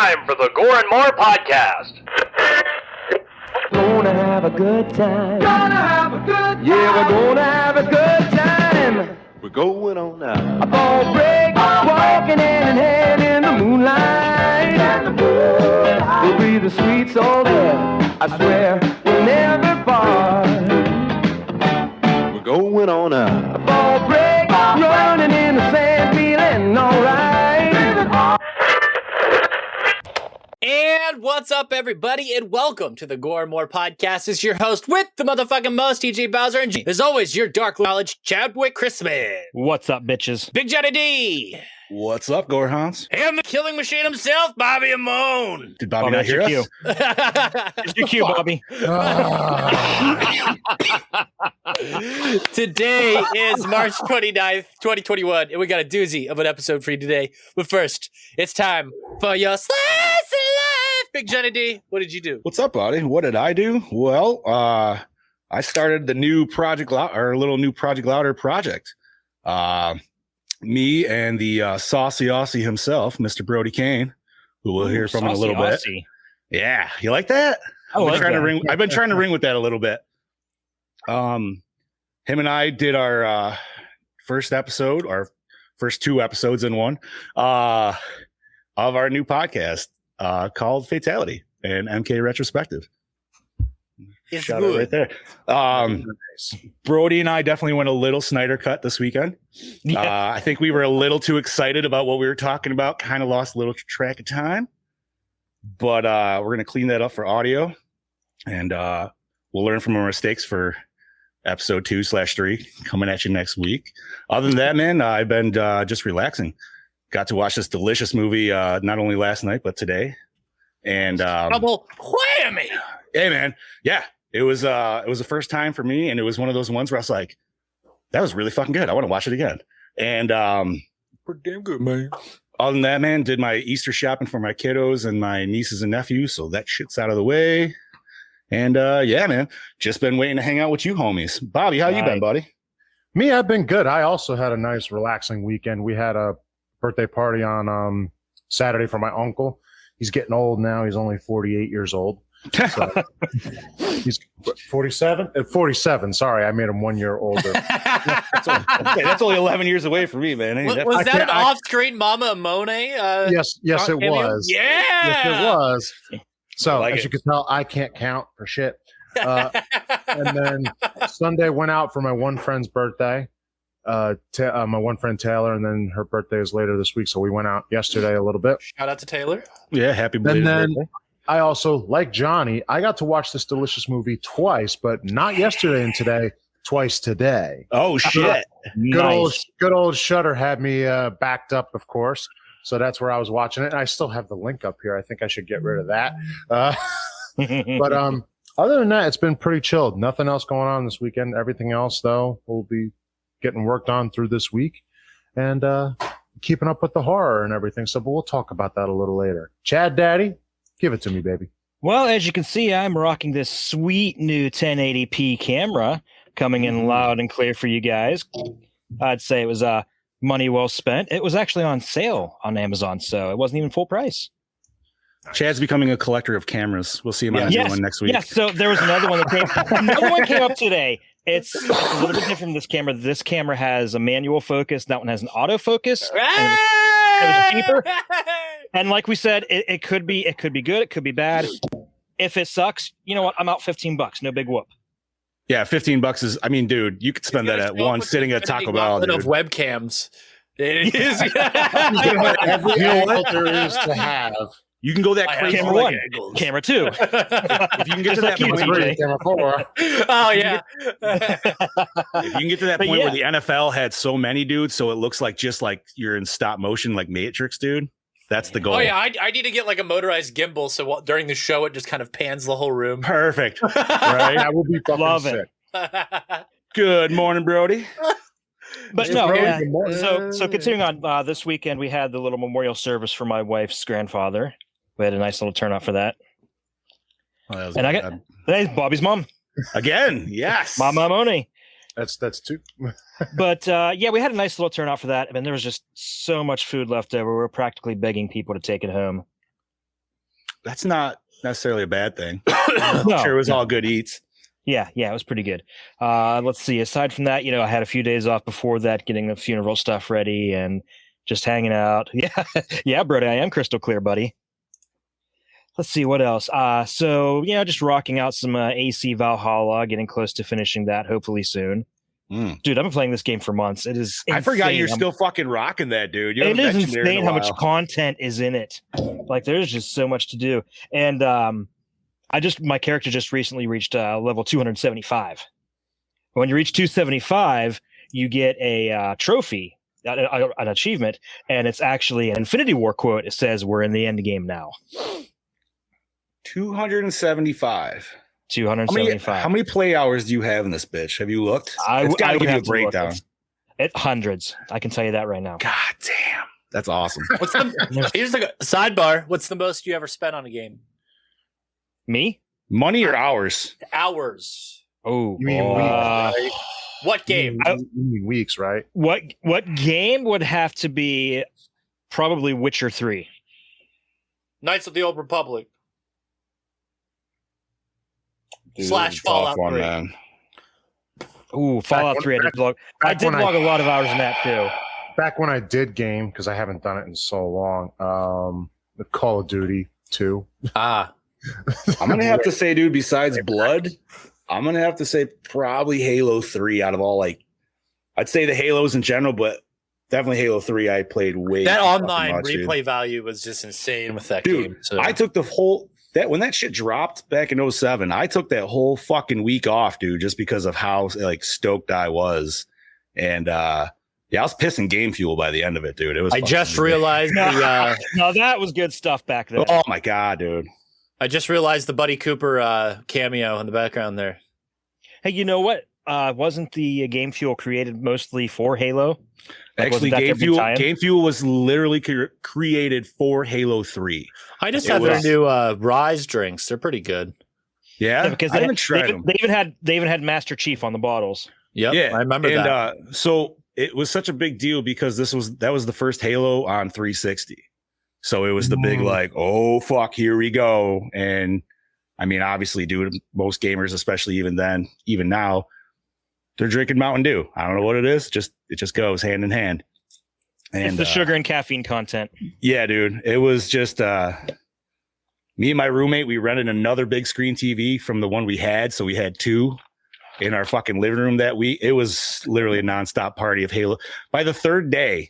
time for the Gore N More podcast. Gonna have a good time. Gonna have a good time. Yeah, we're gonna have a good time. We're going on now. A ball break, walking hand in hand in the moonlight. We'll be the sweet soul there. I swear we'll never part. We're going on now. A ball break, running in the sand, feeling alright. And what's up, everybody, and welcome to the Gore N More podcast. This is your host with the motherfucking most, TJ Bowser, and as always, your dark knowledge, Chadwick Christmas. What's up, bitches? Big Johnny D. What's up, Gore Hans? And the killing machine himself, Bobby Amone. Did Bobby not hear us? It's your cue, Bobby. Today is March 29th, 2021, and we got a doozy of an episode for you today. But first, it's time for your slice of life. Big Johnny D, what did you do? What's up, buddy? What did I do? Well, I started the new Project Louder project. Me and the saucy Aussie himself, Mr. Brody Kane, who we'll hear from in a little bit. Yeah, you like that? I've been trying to ring with that a little bit. Him and I did our first two episodes in one of our new podcast called Fatality and MK Retrospective. It's Shout good. out right there. Brody and I definitely went a little Snyder cut this weekend. Yeah. I think we were a little too excited about what we were talking about, kind of lost a little track of time. But we're going to clean that up for audio, and we'll learn from our mistakes for episode 2/3 coming at you next week. Other than that, man, I've been just relaxing. Got to watch this delicious movie not only last night, but today. And Double whammy. hey, man, yeah. It was the first time for me, and it was one of those ones where I was like, that was really fucking good. I want to watch it again. And Pretty damn good, man. other than that, man, did my Easter shopping for my kiddos and my nieces and nephews, so that shit's out of the way. And yeah, man, just been waiting to hang out with you homies. Bobby, how you been, buddy? Me, I've been good. I also had a nice relaxing weekend. We had a birthday party on Saturday for my uncle. He's getting old now. He's only 48 years old. So, he's 47? 47. Sorry, I made him 1 year older. That's only 11 years away from me, man. Was that an off-screen Mama Amone? Yes, it cameo? was. Yeah. Yes, it was. So, like as you can tell, I can't count for shit. And then Sunday went out for my one friend's birthday. My one friend Taylor, and then her birthday is later this week, so we went out yesterday a little bit. Shout out to Taylor. Yeah, happy belated And then birthday. I also, like Johnny, I got to watch this delicious movie twice, but not yesterday and today, twice today. Oh, shit. Good old Shudder had me backed up, of course. So that's where I was watching it. And I still have the link up here. I think I should get rid of that. But other than that, it's been pretty chilled. Nothing else going on this weekend. Everything else, though, will be getting worked on through this week. And keeping up with the horror and everything. So, but we'll talk about that a little later. Chad Daddy, give it to me, baby. Well, as you can see, I'm rocking this sweet new 1080p camera coming in loud and clear for you guys. I'd say it was money well spent. It was actually on sale on Amazon, so it wasn't even full price. Chad's becoming a collector of cameras. We'll see him on a new one next week. Yes, so there was another one that came up today. It's a little bit different from this camera. This camera has a manual focus. That one has an autofocus. And it was cheaper. And like we said, it could be good. It could be bad. If it sucks, you know what? I'm out $15. No big whoop. Yeah, $15 is, I mean, dude, you could spend that at one sitting at Taco Bell, dude. Of webcams. It is. Every angle there is to have. You can go that crazy. Camera one, camera two. If you can get to that Just like point, you, Camera 4. Oh, yeah. if you can get to that But point yeah. where the NFL had so many dudes, so it looks like just like you're in stop motion, like Matrix, dude. That's the goal. Oh, yeah. I need to get like a motorized gimbal so during the show it just kind of pans the whole room. Perfect. Right? That would be fucking Love sick. it. Good morning, Brody. But Hey, no, Brody, yeah. good morning. So continuing on, this weekend we had the little memorial service for my wife's grandfather. We had a nice little turnout for that. Oh, that was And I bad. Hey, Bobby's mom, Again, yes. Mama Moni. That's two. But yeah, we had a nice little turnout for that. I mean, there was just so much food left over. We were practically begging people to take it home. that's not necessarily a bad thing. I'm sure it was all good eats. Yeah, it was pretty good. Let's see. Aside from that, I had a few days off before that, getting the funeral stuff ready and just hanging out. Yeah, Brody, I am crystal clear, buddy. Let's see what else. So just rocking out some AC Valhalla, getting close to finishing that hopefully soon. Dude, I've been playing this game for months. It is insane. I forgot you're still fucking rocking that, dude. It is insane how much content is in it. Like, there's just so much to do. And my character just recently reached level 275. When you reach 275, you get a trophy, an achievement, and it's actually an Infinity War quote. It says, "We're in the end game now." 275. 275. How many play hours do you have in this bitch? Have you looked? It's got to give you a breakdown. It's hundreds. I can tell you that right now. God damn, that's awesome. Here's the sidebar. What's the most you ever spent on a game? Me? Money or hours? Hours. Oh, You mean weeks, right? What game? You mean weeks, right? What game would have to be probably Witcher 3? Knights of the Old Republic. Dude, / Fallout 3. Man. Ooh, Fallout 3. I did log a lot of hours in that too. Back when I did game, because I haven't done it in so long, the Call of Duty 2. I'm going to have to say, dude, besides Blood, I'm going to have to say probably Halo 3 out of all, I'd say the Halos in general, but definitely Halo 3 I played way that too online much, replay dude. value was just insane with that Dude, game. So. I took the whole... when that shit dropped back in 07, I took that whole fucking week off, dude, just because of how stoked I was. And I was pissing game fuel by the end of it, dude. It was. I just realized no, that was good stuff back then. Oh my god, dude! I just realized the Buddy Cooper cameo in the background there. Hey, you know what? Wasn't the game fuel created mostly for Halo? Actually, game fuel was literally created for Halo 3. I just had their new Rise drinks. They're pretty good. Yeah, because they even had Master Chief on the bottles. Yep, yeah, I remember that. So it was such a big deal because that was the first Halo on 360. So it was the big oh fuck, here we go. And I mean, obviously, dude, most gamers, especially even now, they're drinking Mountain Dew. I don't know what it is. It just goes hand in hand. And it's the sugar and caffeine content. Yeah, dude. It was just me and my roommate. We rented another big screen TV from the one we had, so we had two in our fucking living room that week. It was literally a nonstop party of Halo. By the third day,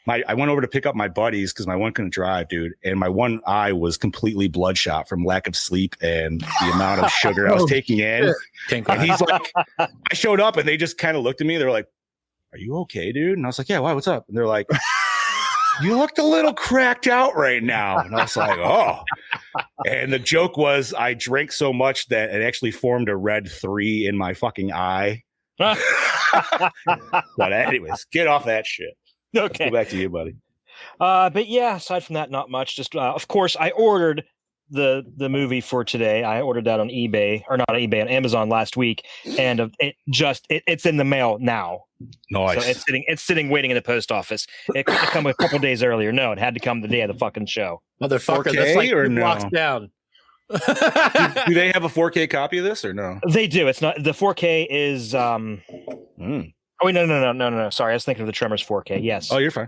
I went over to pick up my buddies because my one couldn't drive, dude, and my one eye was completely bloodshot from lack of sleep and the amount of sugar I was taking in. And he's like, I showed up and they just kind of looked at me. They're like, "Are you okay, dude?" And I was like, "Yeah, why? What's up?" And they're like, "You looked a little cracked out right now." And I was like, "Oh." And the joke was I drank so much that it actually formed a red 3 in my fucking eye. But anyways, get off that shit. Okay. Let's go back to you, buddy. But yeah, aside from that, not much. Just of course, I ordered the movie for today. I ordered that on eBay, or not on eBay, on Amazon last week, and it's in the mail now. Nice. So it's sitting waiting in the post office. It could have come a couple days earlier. No, it had to come the day of the fucking show. Motherfucker, 4K that's like or 2 no? blocks down. do they have a 4K copy of this or no? They do. It's not the 4K is. Oh wait, no. Sorry, I was thinking of the Tremors 4K. Yes. Oh, you're fine.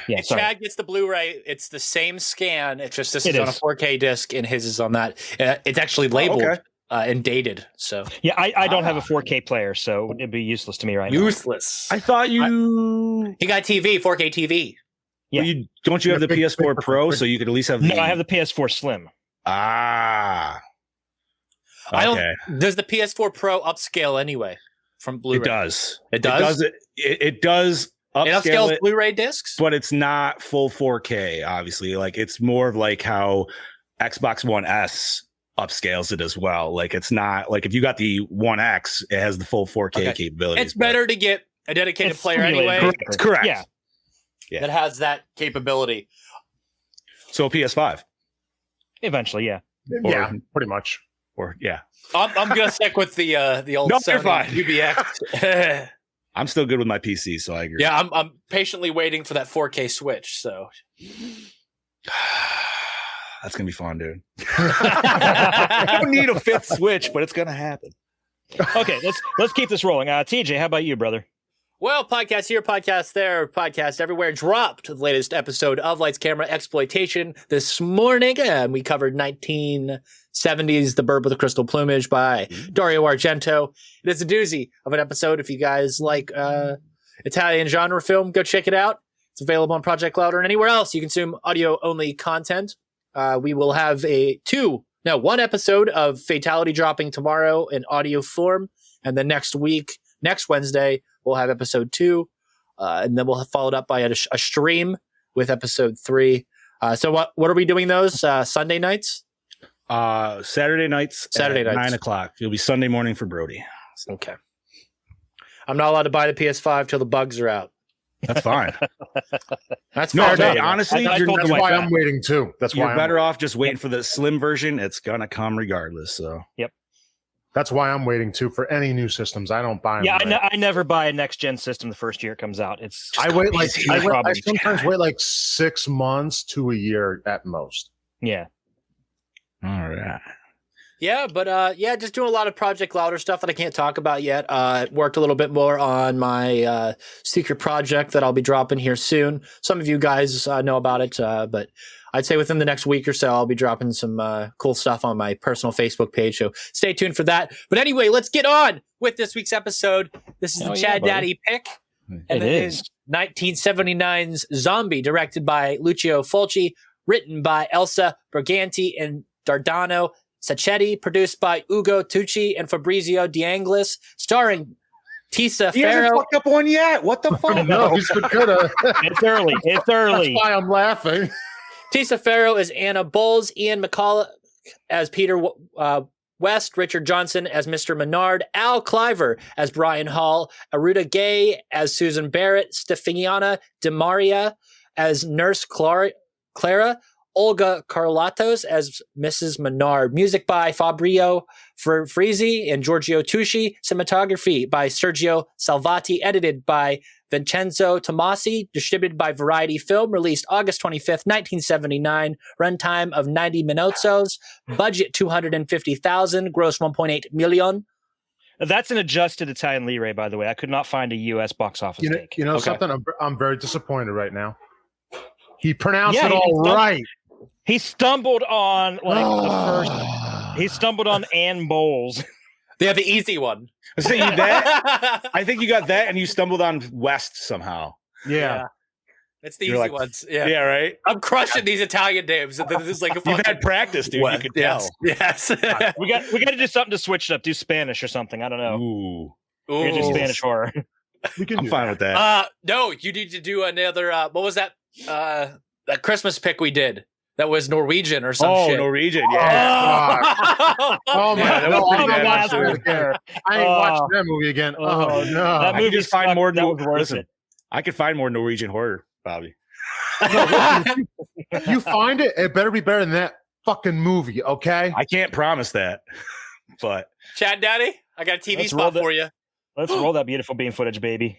Yeah, sorry. Chad gets the Blu-ray. It's the same scan. It's just this is on a 4K disc, and his is on that. It's actually labeled and dated. So yeah, I don't have a 4K player, so it'd be useless to me right now. Useless. I thought you. He got 4K TV. Yeah. Well, don't you have the PS4 Pro, so you could at least have? No, I have the PS4 Slim. Ah. Okay. I don't. Does the PS4 Pro upscale anyway from Blu-ray? It does. It does. It does. It upscales Blu-ray discs, but it's not full 4K. Obviously, like it's more of like how Xbox One S upscales it as well. Like it's not like if you got the One X, it has the full 4K capability. It's better to get a dedicated player anyway. Correct. Yeah. That has that capability. So PS5. Eventually, yeah. Yeah, pretty much. Or yeah. I'm gonna stick with the old Sony UBX. I'm still good with my PC, so I agree. Yeah, I'm patiently waiting for that 4K switch. So That's gonna be fun, dude. I don't need a fifth Switch, but it's gonna happen. Okay, let's keep this rolling. TJ, how about you, brother? Well, podcast here, podcast there, podcast everywhere. Dropped the latest episode of Lights Camera Exploitation this morning, and we covered 1970s The Bird with the Crystal Plumage by Dario Argento. It is a doozy of an episode. If you guys like Italian genre film, go check it out. It's available on Project Cloud or anywhere else you consume audio-only content. We will have one episode of Fatality dropping tomorrow in audio form, and then next Wednesday, we'll have episode 2, and then we'll have followed up by a stream with episode 3. So what are we doing those? Sunday nights? Saturday nights. 9 o'clock. It'll be Sunday morning for Brody. Okay. I'm not allowed to buy the PS5 till the bugs are out. That's fine. That's fair enough. Honestly, that's why I'm waiting too. That's why you're better off just waiting for the slim version. It's gonna come regardless. So yep. That's why I'm waiting too for any new systems. I don't buy them. Yeah, I never buy a next gen system the first year it comes out. I sometimes wait like 6 months to a year at most. Yeah. All right. Yeah, but just doing a lot of Project Louder stuff that I can't talk about yet. Worked a little bit more on my secret project that I'll be dropping here soon. Some of you guys know about it, but I'd say within the next week or so, I'll be dropping some cool stuff on my personal Facebook page. So stay tuned for that. But anyway, let's get on with this week's episode. This is the Chad Daddy pick. It is 1979's Zombie, directed by Lucio Fulci, written by Elsa Briganti and Dardano Sacchetti, produced by Ugo Tucci and Fabrizio D'Anglis, starring Tisa He Farrow. hasn't fucked up one yet. What the fuck? No, he's been good. It's early. It's early. That's why I'm laughing. Tisa Farrow as Anna Bowles, Ian McCulloch as Peter West, Richard Johnson as Mr. Menard, Al Cliver as Brian Hall, Aruda Gay as Susan Barrett, Stefania DeMaria as Nurse Clara, Olga Carlatos as Mrs. Menard. Music by Fabio Frizzi and Giorgio Tucci. Cinematography by Sergio Salvati. Edited by Vincenzo Tomasi. Distributed by Variety Film. Released August 25th, 1979. Runtime of 90 minutos. Budget $250,000. Gross $1.8 million. That's an adjusted Italian lire, by the way. I could not find a U.S. box office take. You know something? I'm very disappointed right now. He pronounced it all right. He stumbled on the first. He stumbled on Ann Bowles. They have the easy one. So I think you got that, and you stumbled on West somehow. Yeah. It's the easy ones. Yeah. Yeah, right? I'm crushing these Italian names. This is like a You've had practice, dude. West. You could tell. Yes. we got to do something to switch it up. Do Spanish or something. I don't know. Ooh. We're gonna do Spanish horror. I'm fine with that. No, you need to do another. What was that? That Christmas pick we did. That was Norwegian or some shit. Norwegian, yeah. Oh my Yeah, that God! was pretty I'm bad. not watching it again. I ain't watching that movie again. Oh no! That movie just find more. that was worth Listen, it. I could find more Norwegian horror, Bobby. You find it, it better be better than that fucking movie, okay? I can't promise that, but Chad Daddy, I got a TV Let's spot roll for you. Let's roll that beautiful beam footage, baby.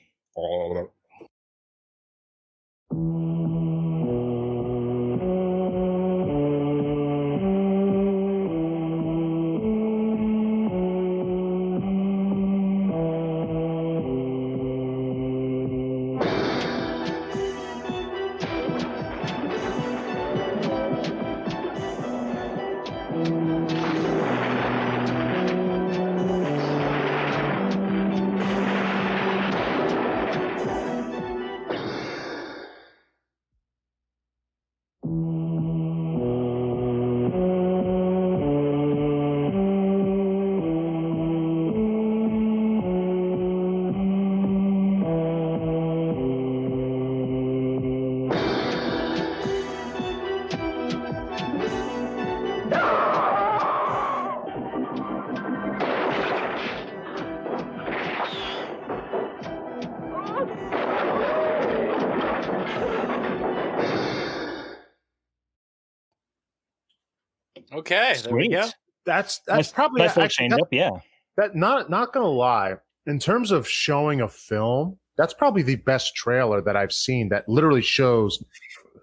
Okay, there we go. That's Nice, probably nice little actually, change up. Yeah. that not gonna lie. In terms of showing a film, that's probably the best trailer that I've seen that literally shows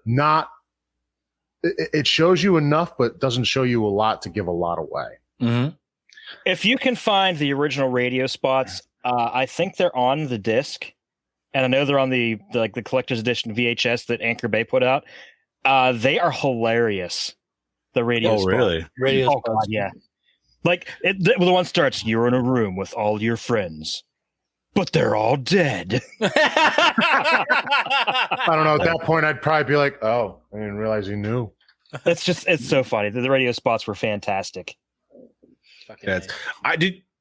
not it shows you enough, but doesn't show you a lot to give a lot away. Mm-hmm. If you can find the original radio spots, I think they're on the disc, and I know they're on the collector's edition VHS that Anchor Bay put out. They are hilarious. The radio. Oh, really? Radio. Oh, God, yeah. Like the one starts. You're in a room with all your friends, but they're all dead. I don't know. At that point, I'd probably be like, "Oh, I didn't realize he knew." It's so funny. The radio spots were fantastic. Did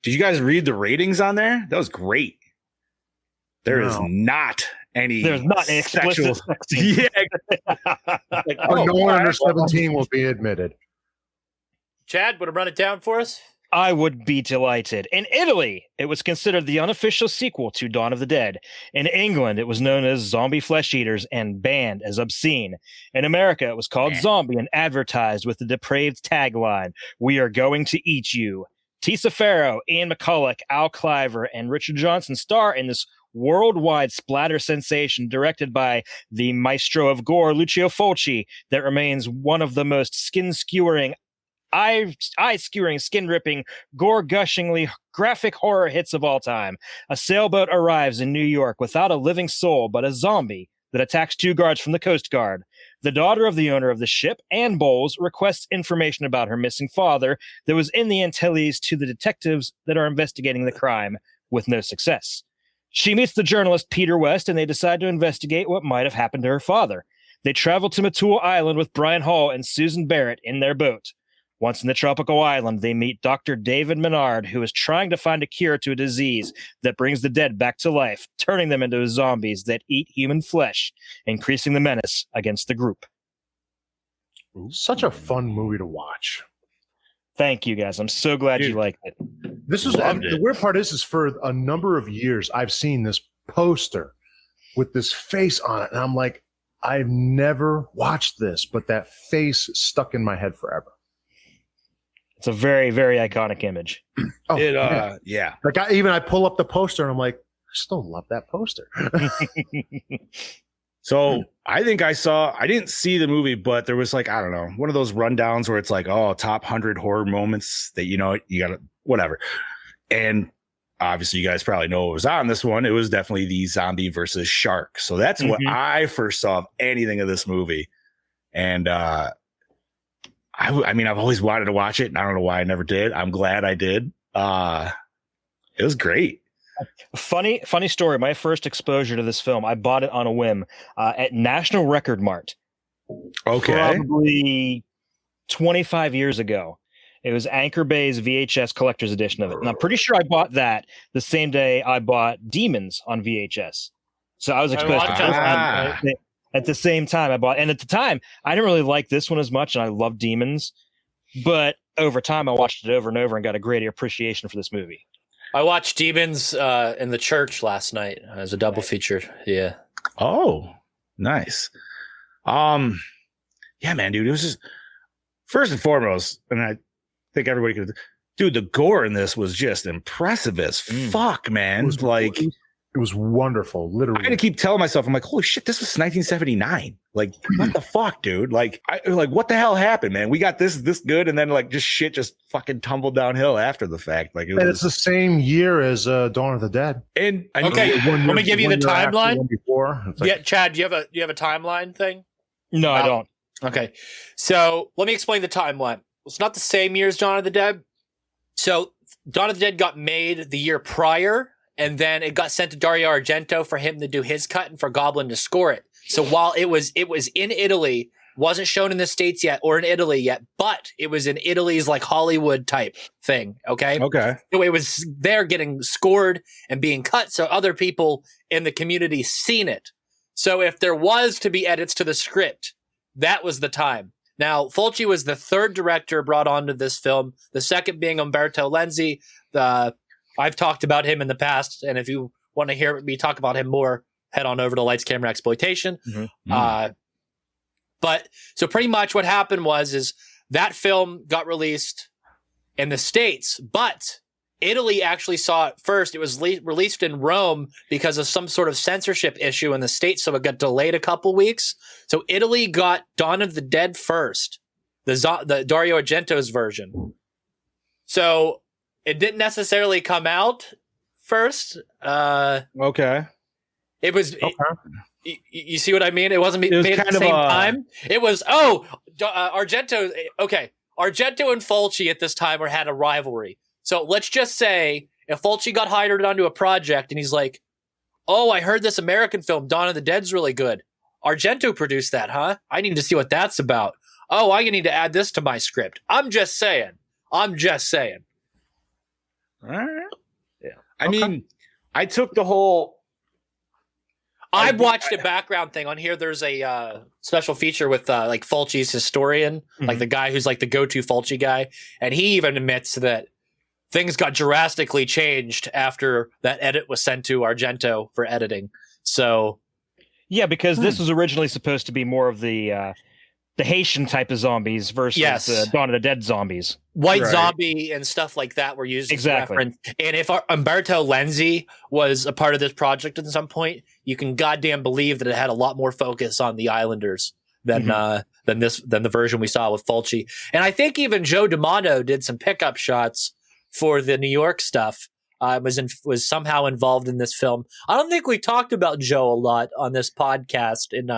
you guys read the ratings on there? That was great. There's not any sexual. Yeah. No one under 17 will be admitted. Chad, would you run it down for us? I would be delighted. In Italy, it was considered the unofficial sequel to Dawn of the Dead. In England, it was known as Zombie Flesh Eaters and banned as obscene. In America, it was called Zombie and advertised with the depraved tagline, "We are going to eat you." Tisa Farrow, Ian McCulloch, Al Cliver, and Richard Johnson star in this worldwide splatter sensation directed by the maestro of gore, Lucio Fulci, that remains one of the most skin-skewering, eye-skewering, skin-ripping, gore-gushingly graphic horror hits of all time. A sailboat arrives in New York without a living soul but a zombie that attacks 2 guards from the Coast Guard. The daughter of the owner of the ship, Anne Bowles, requests information about her missing father that was in the Antilles to the detectives that are investigating the crime, with no success. She meets the journalist Peter West, and they decide to investigate what might have happened to her father. They travel to Matul Island with Brian Hall and Susan Barrett in their boat. Once in the tropical island, they meet Dr. David Menard, who is trying to find a cure to a disease that brings the dead back to life, turning them into zombies that eat human flesh, increasing the menace against the group. Such a fun movie to watch. Thank you, guys. I'm so glad you liked it. This is the weird part is for a number of years I've seen this poster with this face on it, and I'm like, I've never watched this, but that face stuck in my head forever. It's a very, very iconic image. Oh, yeah. Like I pull up the poster and I'm like, I still love that poster. So I think I didn't see the movie, but there was like, I don't know, one of those rundowns where it's like, oh, top 100 horror moments that, you gotta, whatever. And obviously you guys probably know what was on this one. It was definitely the zombie versus shark. So that's what I first saw of anything of this movie. And, I mean, I've always wanted to watch it, and I don't know why I never did. I'm glad I did. It was great. Funny story. My first exposure to this film, I bought it on a whim at National Record Mart. Okay. Probably 25 years ago. It was Anchor Bay's VHS collector's edition of it. And I'm pretty sure I bought that the same day I bought Demons on VHS. So I was exposed to this at the same time I bought. And at the time, I didn't really like this one as much, and I loved Demons. But over time, I watched it over and over and got a great appreciation for this movie. I watched Demons in the church last night as a double feature. Yeah. Oh, nice. Yeah, man, dude. It was just first and foremost, and I think everybody could. Dude, the gore in this was just impressive as fuck, man. It was wonderful, literally. I had to keep telling myself, I'm like, holy shit, this was 1979. Like, what the fuck, dude? Like, what the hell happened, man? We got this good, and then like just shit just fucking tumbled downhill after the fact. Like, it's the same year as Dawn of the Dead. And okay, let me give you the timeline. Before, yeah, Chad, do you have a timeline thing? No, I don't. Okay, so let me explain the timeline. It's not the same year as Dawn of the Dead. So Dawn of the Dead got made the year prior. And then it got sent to Dario Argento for him to do his cut and for Goblin to score it. So while it was in Italy, wasn't shown in the States yet or in Italy yet, but it was in Italy's like Hollywood type thing. Okay. Okay. So it was there getting scored and being cut. So other people in the community seen it. So if there was to be edits to the script, that was the time. Now, Fulci was the third director brought onto this film, the second being Umberto Lenzi. I've talked about him in the past, and if you want to hear me talk about him more, head on over to Lights, Camera, Exploitation. But so pretty much what happened is that film got released in the States, but Italy actually saw it first. It was released in Rome because of some sort of censorship issue in the States, so it got delayed a couple weeks. So Italy got Dawn of the Dead first, the Dario Argento's version. So it didn't necessarily come out first. Okay. It was. You see what I mean? It wasn't made at the same time. It was Argento. Okay, Argento and Fulci at this time had a rivalry. So let's just say if Fulci got hired onto a project and he's like, "Oh, I heard this American film, Dawn of the Dead's really good. Argento produced that, huh? I need to see what that's about. Oh, I need to add this to my script." I'm just saying. All right. Yeah. I mean, I took the whole. I watched a background thing on here. There's a special feature with like Fulci's historian, like the guy who's like the go-to Fulci guy, and he even admits that things got drastically changed after that edit was sent to Argento for editing. So, yeah, because this was originally supposed to be more of the Haitian type of zombies versus the Dawn of the Dead zombies. White Zombie and stuff like that were used as reference. And if Umberto Lenzi was a part of this project at some point, you can goddamn believe that it had a lot more focus on the Islanders than the version we saw with Fulci. And I think even Joe D'Amato did some pickup shots for the New York stuff. Was somehow involved in this film. I don't think we talked about Joe a lot on this podcast in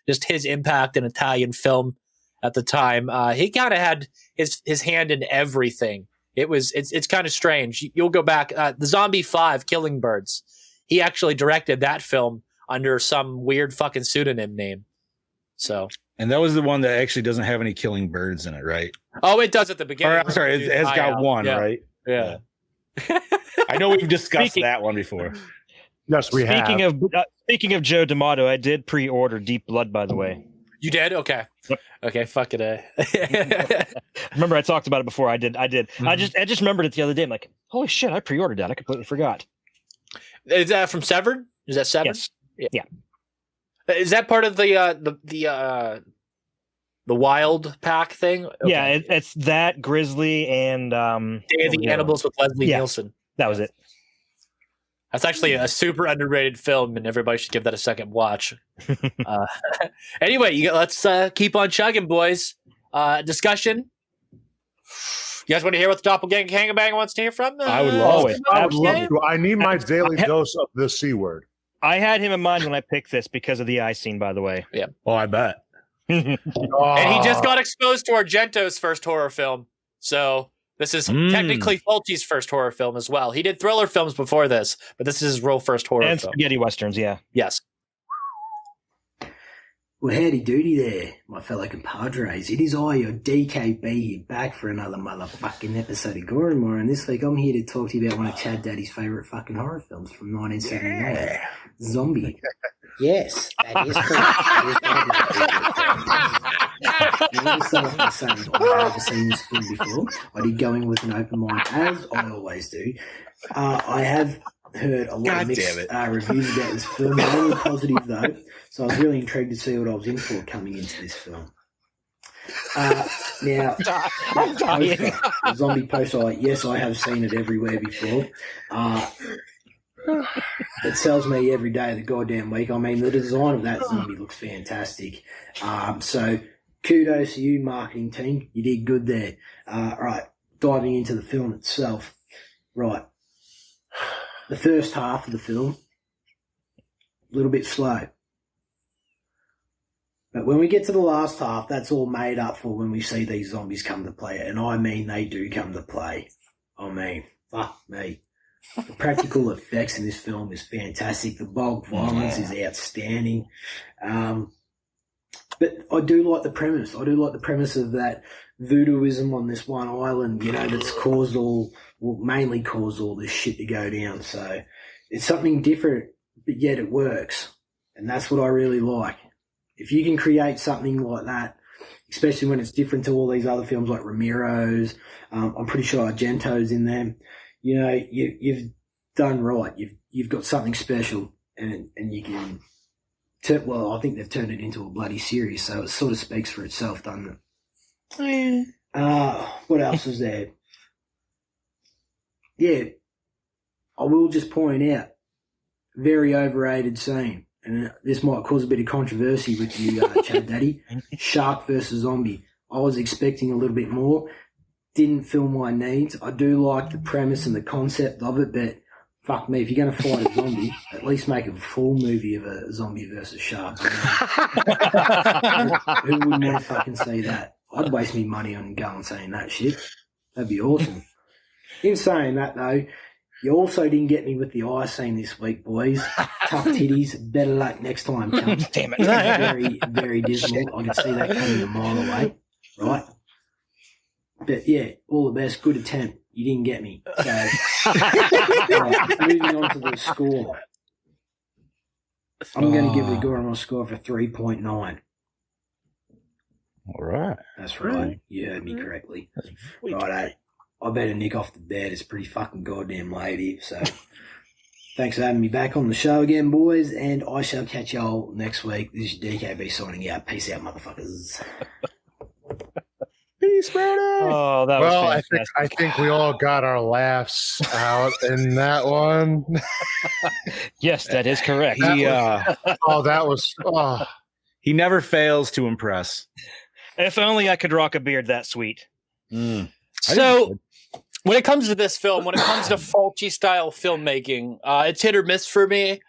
just his impact in Italian film at the time. He kind of had his hand in everything. It's kind of strange. You'll go back, the Zombie 5, Killing Birds. He actually directed that film under some weird fucking pseudonym name. So, and that was the one that actually doesn't have any killing birds in it, right? Oh, it does at the beginning. I'm sorry, it has got one, right? Yeah. I know we've discussed that one before. Yes, we have. Speaking of Joe D'Amato, I did pre-order Deep Blood, by the way. You did? Okay. Yep. Okay, fuck it. Remember, I talked about it before. I did. Mm-hmm. I just remembered it the other day. I'm like, holy shit, I pre-ordered that. I completely forgot. Is that from Severed? Is that Severed? Yes. Yeah. Is that part of the Wild Pack thing? Okay. Yeah, it's that, Grizzly, and Day of the Animals with Leslie Nielsen. That was it. That's actually a super underrated film, and everybody should give that a second watch. Anyway, let's keep on chugging, boys. Discussion. You guys want to hear what the doppelganger Kangabanger wants to hear from? I would love it. I would love to. I need my daily dose of the C word. I had him in mind when I picked this because of the eye scene, by the way. Yeah. Oh, I bet. And he just got exposed to Argento's first horror film. So this is technically Fulci's first horror film as well. He did thriller films before this, but this is his real first horror film. And spaghetti westerns, yeah. Yes. Well, howdy doody there, my fellow compadres. It is I, your DKB, here back for another motherfucking episode of Gore N More, and this week I'm here to talk to you about one of Chad Daddy's favourite fucking horror films from 1979, Zombie. Yes, that is correct. Let me start off by saying I've never seen this film before. I did go in with an open mind, as I always do. I have heard a lot of mixed reviews about this film, mainly positive though, so I was really intrigued to see what I was in for coming into this film. Now, Zombie poster, yes, I have seen it everywhere before. It sells me every day of the goddamn week. I mean, the design of that zombie looks fantastic. So kudos to you, marketing team. You did good there. Right, diving into the film itself. Right. The first half of the film, a little bit slow. But when we get to the last half, that's all made up for when we see these zombies come to play. And I mean, they do come to play. I mean, fuck me. The practical effects in this film is fantastic. The bulk violence is outstanding. But I do like the premise. I do like the premise of that voodooism on this one island, you know, that's mainly caused all this shit to go down. So it's something different, but yet it works. And that's what I really like. If you can create something like that, especially when it's different to all these other films like Ramiro's, I'm pretty sure Argento's in them, you know, you've done right. You've got something special, and you can. Well, I think they've turned it into a bloody series, so it sort of speaks for itself, doesn't it? What else is there? yeah, I will just point out, very overrated scene, and this might cause a bit of controversy with you, Chad Daddy. Shark versus zombie. I was expecting a little bit more. Didn't fill my needs. I do like the premise and the concept of it, but fuck me, if you're going to fight a zombie, at least make a full movie of a zombie versus shark. Who wouldn't want to fucking see that? I'd waste me money on going seeing that shit. That'd be awesome. In saying that, though, you also didn't get me with the eye scene this week, boys. Tough titties. Better luck next time, chums. Damn it. Very, very dismal. I could see that coming a mile away, right? But, yeah, all the best. Good attempt. You didn't get me. So, right, moving on to the score. I'm going to give the Gore N More score for 3.9. All right. That's right. You heard me correctly. Righto. I better nick off the bed. It's pretty fucking goddamn late. So thanks for having me back on the show again, boys. And I shall catch y'all next week. This is DKB signing out. Peace out, motherfuckers. Peace, Brody. Oh, that was fantastic. I think we all got our laughs out in that one. Yes, that is correct. He never fails to impress. If only I could rock a beard that sweet. So, when it comes to this film, when it comes to Fulci style filmmaking, it's hit or miss for me.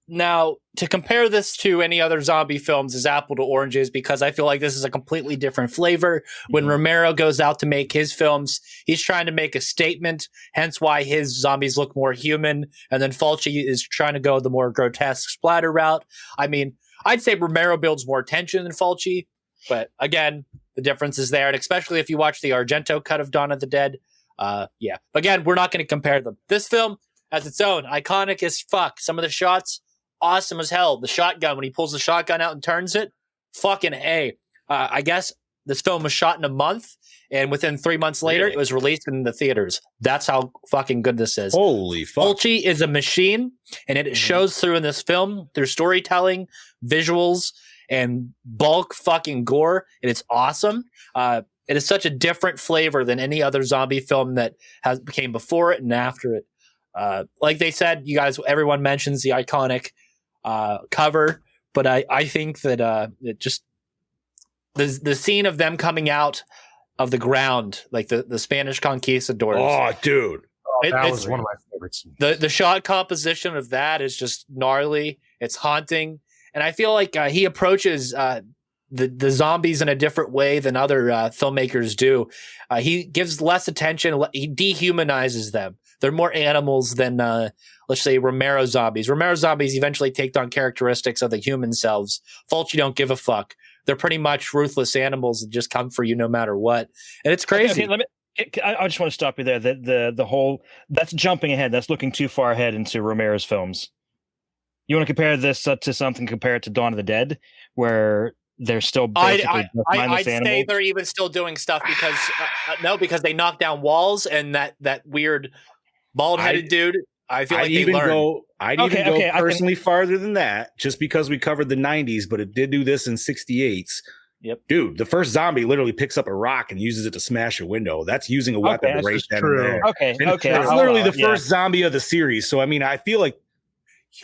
Now, to compare this to any other zombie films is apple to oranges, because I feel like this is a completely different flavor. When Romero goes out to make his films, he's trying to make a statement, hence why his zombies look more human. And then Fulci is trying to go the more grotesque splatter route. I mean, I'd say Romero builds more tension than Fulci, but again, the difference is there. And especially if you watch the Argento cut of Dawn of the Dead. Yeah. Again, we're not going to compare them. This film has its own, iconic as fuck. Some of the shots, awesome as hell. The shotgun, when he pulls the shotgun out and turns it, fucking A. I guess this film was shot in a month, and within 3 months later, it was released in the theaters. That's how fucking good this is. Holy fuck. Fulci is a machine, and it shows through in this film through storytelling, visuals, and bulk fucking gore, and it's awesome. It is such a different flavor than any other zombie film that came before it and after it. Like they said, you guys, everyone mentions the iconic cover, but I think that it just the scene of them coming out of the ground, like the Spanish conquistadors. Oh, dude. That was one of my favorites. The shot composition of that is just gnarly. It's haunting. And I feel like he approaches the zombies in a different way than other filmmakers do. He gives less attention. He dehumanizes them. They're more animals than, let's say, Romero zombies. Romero zombies eventually take on characteristics of the human selves. Fulci don't give a fuck. They're pretty much ruthless animals that just come for you no matter what. And it's crazy. Okay, I just want to stop you there. The whole, that's jumping ahead. That's looking too far ahead into Romero's films. You want to compare this to something compared to Dawn of the Dead, where they're still basically I'd say they're even still doing stuff because because they knock down walls, and that weird bald-headed dude. I feel like they learned. I'd even go personally farther than that, just because we covered the 90s, but it did do this in 68s. Yep. Dude, the first zombie literally picks up a rock and uses it to smash a window. That's using a weapon right then and there. Okay. That's literally the first zombie of the series. So, I mean, I feel like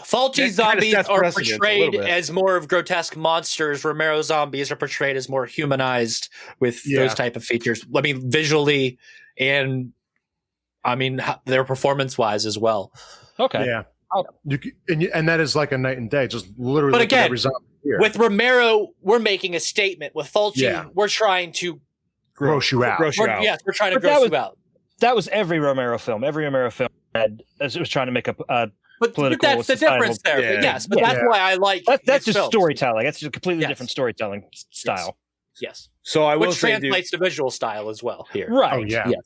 Fulci zombies are portrayed as more of grotesque monsters. Romero zombies are portrayed as more humanized with those type of features. I mean, visually and I mean, their performance-wise as well. Okay. Yeah. And that is like a night and day, just literally. But again, every zombie here. With Romero, we're making a statement. With Fulci, we're trying to gross you out. Yes, we're trying to gross you out. That was every Romero film. Every Romero film as it was trying to make a but that's the difference there. Yeah. But yes, but that's why I like that's just films. Storytelling. That's just a completely different storytelling style. Yes. So I will Which say, translates to visual style as well here. Right. Oh, yeah. Yes.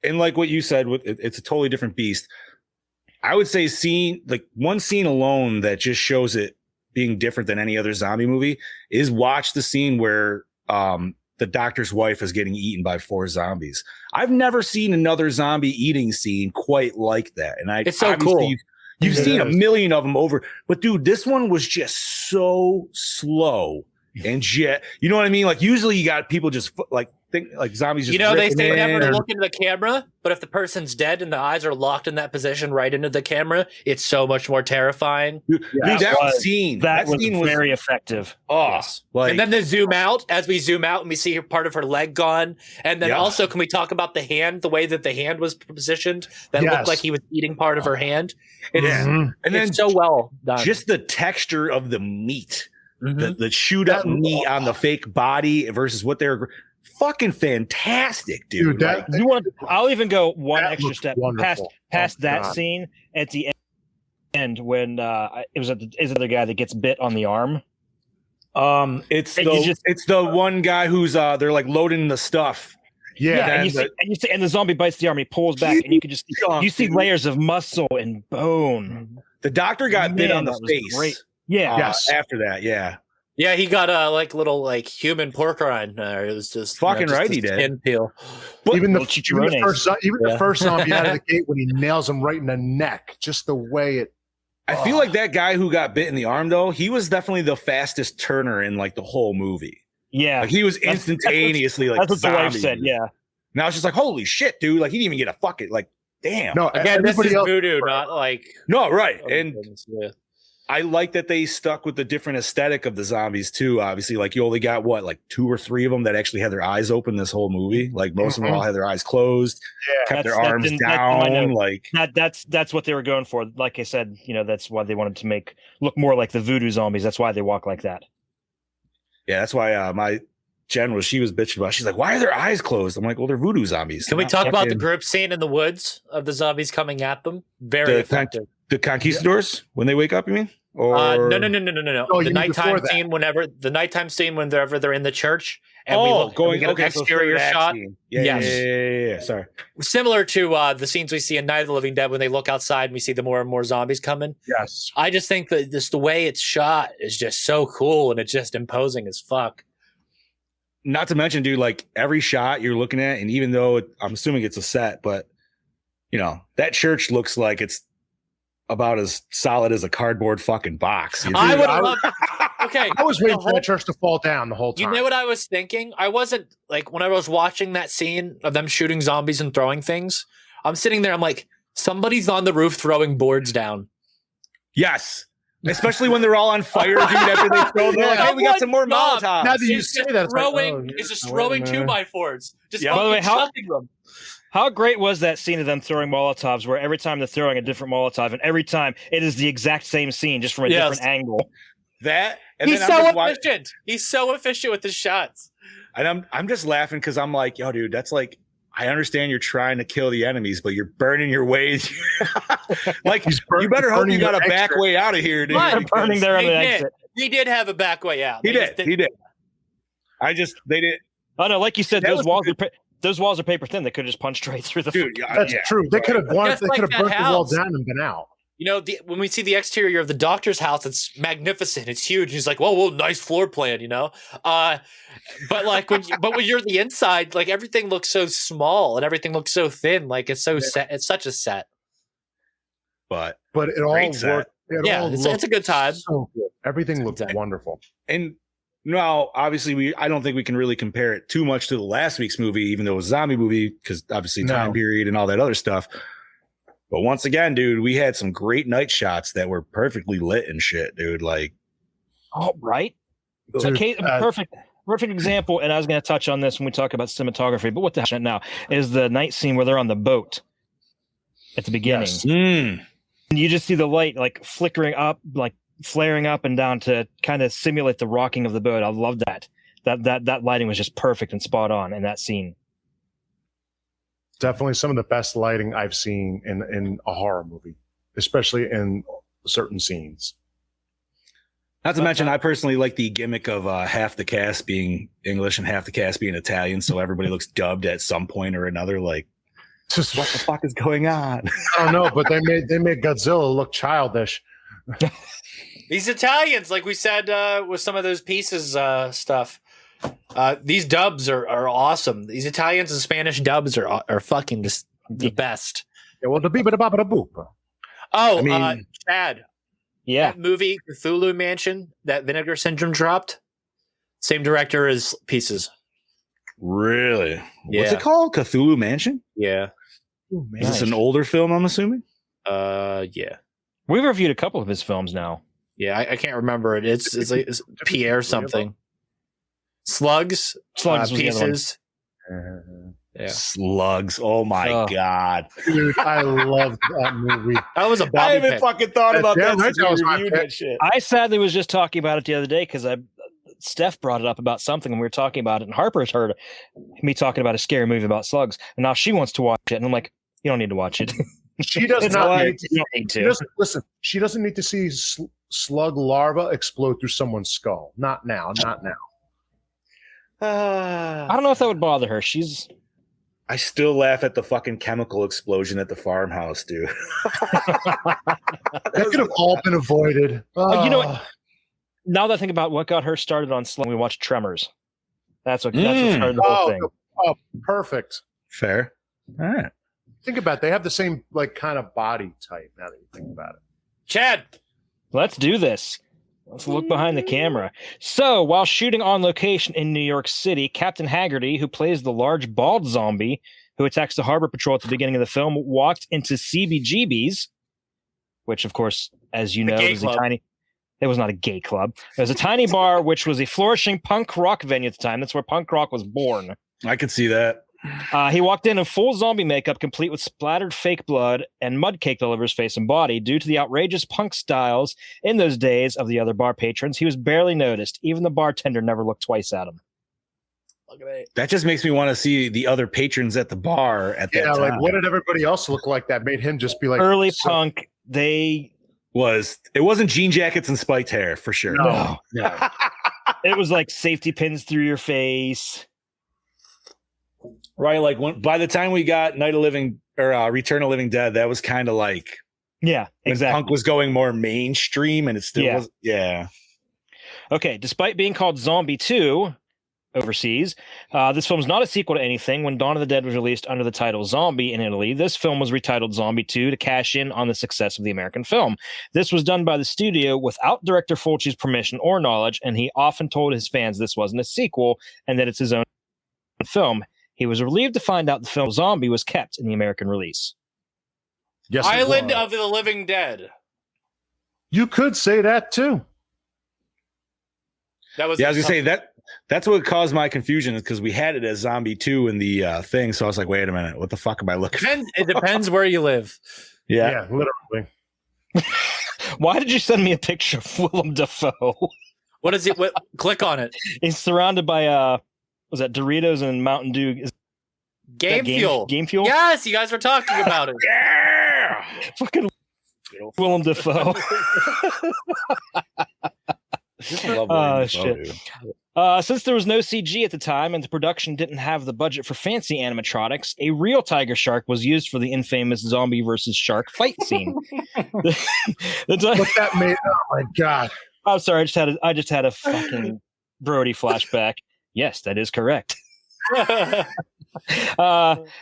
And like what you said, it's a totally different beast. I would say one scene alone that just shows it being different than any other zombie movie is watch the scene where the doctor's wife is getting eaten by 4 zombies. I've never seen another zombie eating scene quite like that. And it's so cool. You've seen a million of them over, but dude, this one was just so slow and you know what I mean? Like usually you got people just like think like zombies just they ripping say never in to or- look into the camera, but if the person's dead and the eyes are locked in that position right into the camera, it's so much more terrifying. Dude, that scene was very effective. Oh, Yes. like, and then the zoom out, as we zoom out and we see part of her leg gone. And then Yeah. also, can we talk about the hand, the way that the hand was positioned that Yes. looked like he was eating part of her hand? It's, and then it's so well done. just the texture of the meat, Mhm. the shoot up meat on the fake body versus what they're fucking fantastic, dude. Dude, that- Like, I'll even go one That extra looks step wonderful. past Oh, that God. scene at the end when is the other guy that gets bit on the arm. it's And you just- it's the one guy who's they're like loading the stuff. Yeah, and the zombie bites the arm. He pulls back, and you can just see layers of muscle and bone. The doctor got bit Man, on the that was face. great. Yeah, Yes. After that, yeah. Yeah, he got a little human pork rind there. It was just Fucking just right a he did. skin peel. even the, Little even the first, Yeah. first zombie out of the gate when he nails him right in the neck, just the way it. I feel like that guy who got bit in the arm, though, he was definitely the fastest turner in like the whole movie. yeah. Like he was That's- instantaneously like That's what the wife zombie. said. Yeah, Now it's just like, holy shit, dude! Like he didn't even get a fucking like, damn. No, Again, this everybody is else. voodoo, not like No, right. other And things, yeah. I like that they stuck with the different aesthetic of the zombies too. Obviously, like you only got what, like 2 or 3 of them that actually had their eyes open this whole movie. Like most of them all had their eyes closed, kept their arms that's in my down. note. Like that's what they were going for. Like I said, that's why they wanted to look more like the voodoo zombies. That's why they walk like that. yeah, that's why my general, she was bitching about. She's like, why are their eyes closed? I'm like, well, they're voodoo zombies. Can we Not talk about the fucking- group scene in the woods of the zombies coming at them? Very The effective. the conquistadors when they wake up? You mean? Or No. Oh, The you mean nighttime before that. scene, whenever they're in the church, and going we get okay, an so exterior third act shot, scene. Yeah, Yes. yeah. Sorry. similar to the scenes we see in Night of the Living Dead when they look outside and we see the more and more zombies coming. Yes. I just think that the way it's shot is just so cool and it's just imposing as fuck. Not to mention, dude, like every shot you're looking at, and even though I'm assuming it's a set, but that church looks like it's about as solid as a cardboard fucking box. You know? I would I have was- loved. Okay, I was waiting the for the whole- church to fall down the whole You time. know what I was thinking? I wasn't like when I was watching that scene of them shooting zombies and throwing things. I'm sitting there. I'm like, somebody's on the roof throwing boards down. Yes. Especially when they're all on fire, dude, after they throw, they're like, hey, we got some more Someone's Molotovs. Now that you It's say just that, it's like, throwing. oh, It's just wait a throwing minute. 2x4s. Just Yeah. By the way, fucking chucking them. How great was that scene of them throwing Molotovs, where every time they're throwing a different Molotov, and every time it is the exact same scene, just from a Yes. different angle. That and He's then I'm so just wa- efficient. He's so efficient with his shots. and I'm just laughing because I'm like, yo, dude, that's like, I understand you're trying to kill the enemies, but you're burning your ways. Like, you better hope you got a back way out of here, dude. Right. They're burning their They other did. exit. He did have a back way out. He They just did. He did. They did. Oh no, like you said, That those was walls those walls are paper thin. They could have just punched straight through the. Dude, That's true. They could have wanted. Just They like could have that burnt the wall house. down and been out. When we see the exterior of the doctor's house, it's magnificent. It's huge. He's like, whoa, nice floor plan, but like when you're the inside, like everything looks so small and everything looks so thin. Like it's so set. It's such a set. But It all Great set. worked. Yeah, it's a good time. So good. Everything looked Exactly. wonderful. and no, obviously I don't think we can really compare it too much to the last week's movie, even though it was a zombie movie, because obviously time No. period and all that other stuff. But once again, dude, we had some great night shots that were perfectly lit and shit, dude. Like, Oh, right. Dude, Okay, perfect example. And I was going to touch on this when we talk about cinematography. But what the hell now is the night scene where they're on the boat at the beginning. Yes. And you just see the light like flickering up, like flaring up and down to kind of simulate the rocking of the boat. I love that. That lighting was just perfect and spot on in that scene. Definitely some of the best lighting I've seen in a horror movie, especially in certain scenes. not to mention, I personally like the gimmick of half the cast being English and half the cast being Italian, so everybody looks dubbed at some point or another. Like, Just what the fuck is going on? I don't know, but they made Godzilla look childish. These Italians, like we said, with some of those pieces stuff. These dubs are awesome. These Italians and Spanish dubs are fucking just the best. Yeah, well, the beep, the bop, the boop. Oh, I mean- Chad, Yeah. that movie Cthulhu Mansion that Vinegar Syndrome dropped, same director as Pieces. Really? Yeah. What's it called? Cthulhu Mansion? Yeah. Ooh, Is this an older film, I'm assuming? Yeah. We've reviewed a couple of his films now. Yeah, I can't remember it. It's like it's Pierre something. Slugs Slugs was the other one. pieces. Yeah. Slugs. Oh my God. Dude, I love that movie. That was a I Bobby haven't pick. fucking thought about Yeah, that since that was we my reviewed pick. that shit. I sadly was just talking about it the other day because Steph brought it up about something and we were talking about it, and Harper's heard me talking about a scary movie about slugs, and now she wants to watch it, and I'm like, you don't need to watch it. She does It's not hard. need to. You don't need She to. doesn't listen. She doesn't need to see slug larva explode through someone's skull. Not now. Not now. I don't know if that would bother her. I still laugh at the fucking chemical explosion at the farmhouse, dude. That could have all been avoided. You know what? Now that I think about what got her started on slug, we watched Tremors. That's what started the whole thing. Oh, perfect. Fair. All right. Think about it. They have the same like kind of body type. Now that you think about it. Chad. Let's do this. Let's look behind the camera. So, while shooting on location in New York City, Captain Haggerty, who plays the large bald zombie who attacks the harbor patrol at the beginning of the film, walked into CBGB's, which, of course, as you know, is a tiny. It was not a gay club. It was a tiny bar, which was a flourishing punk rock venue at the time. That's where punk rock was born. I could see that. He walked in full zombie makeup, complete with splattered fake blood and mud caked all over his face and body. Due to the outrageous punk styles in those days of the other bar patrons, he was barely noticed. Even the bartender never looked twice at him. Look at that. That just makes me want to see the other patrons at the bar at that time. Like what did everybody else look like that made him just be like early punk? It wasn't jean jackets and spiked hair for sure. No. It was like safety pins through your face. Right, like by the time we got Night of Living or Return of Living Dead, that was kind of like when exactly. punk was going more mainstream, and it still was. Yeah. Okay, despite being called Zombie 2 overseas, this film is not a sequel to anything. When Dawn of the Dead was released under the title Zombie in Italy, this film was retitled Zombie 2 to cash in on the success of the American film. This was done by the studio without director Fulci's permission or knowledge, and he often told his fans this wasn't a sequel and that it's his own film. He was relieved to find out the film Zombie was kept in the American release. Yes, Island of the Living Dead. You could say that too. That was I was gonna say that's what caused my confusion, is because we had it as Zombie 2 in the thing. So I was like, wait a minute, what the fuck am I looking for? It depends where you live. Yeah, literally. Why did you send me a picture of Willem Dafoe? What is it? Click on it. He's surrounded by was that Doritos and Mountain Dew? Game Fuel. Game Fuel? Yes, you guys were talking about it. Yeah. Fucking Willem Dafoe. Shit. Since there was no CG at the time and the production didn't have the budget for fancy animatronics, a real tiger shark was used for the infamous zombie versus shark fight scene. What that made? Oh my god! I'm sorry, I just had a fucking Brody flashback. Yes, that is correct.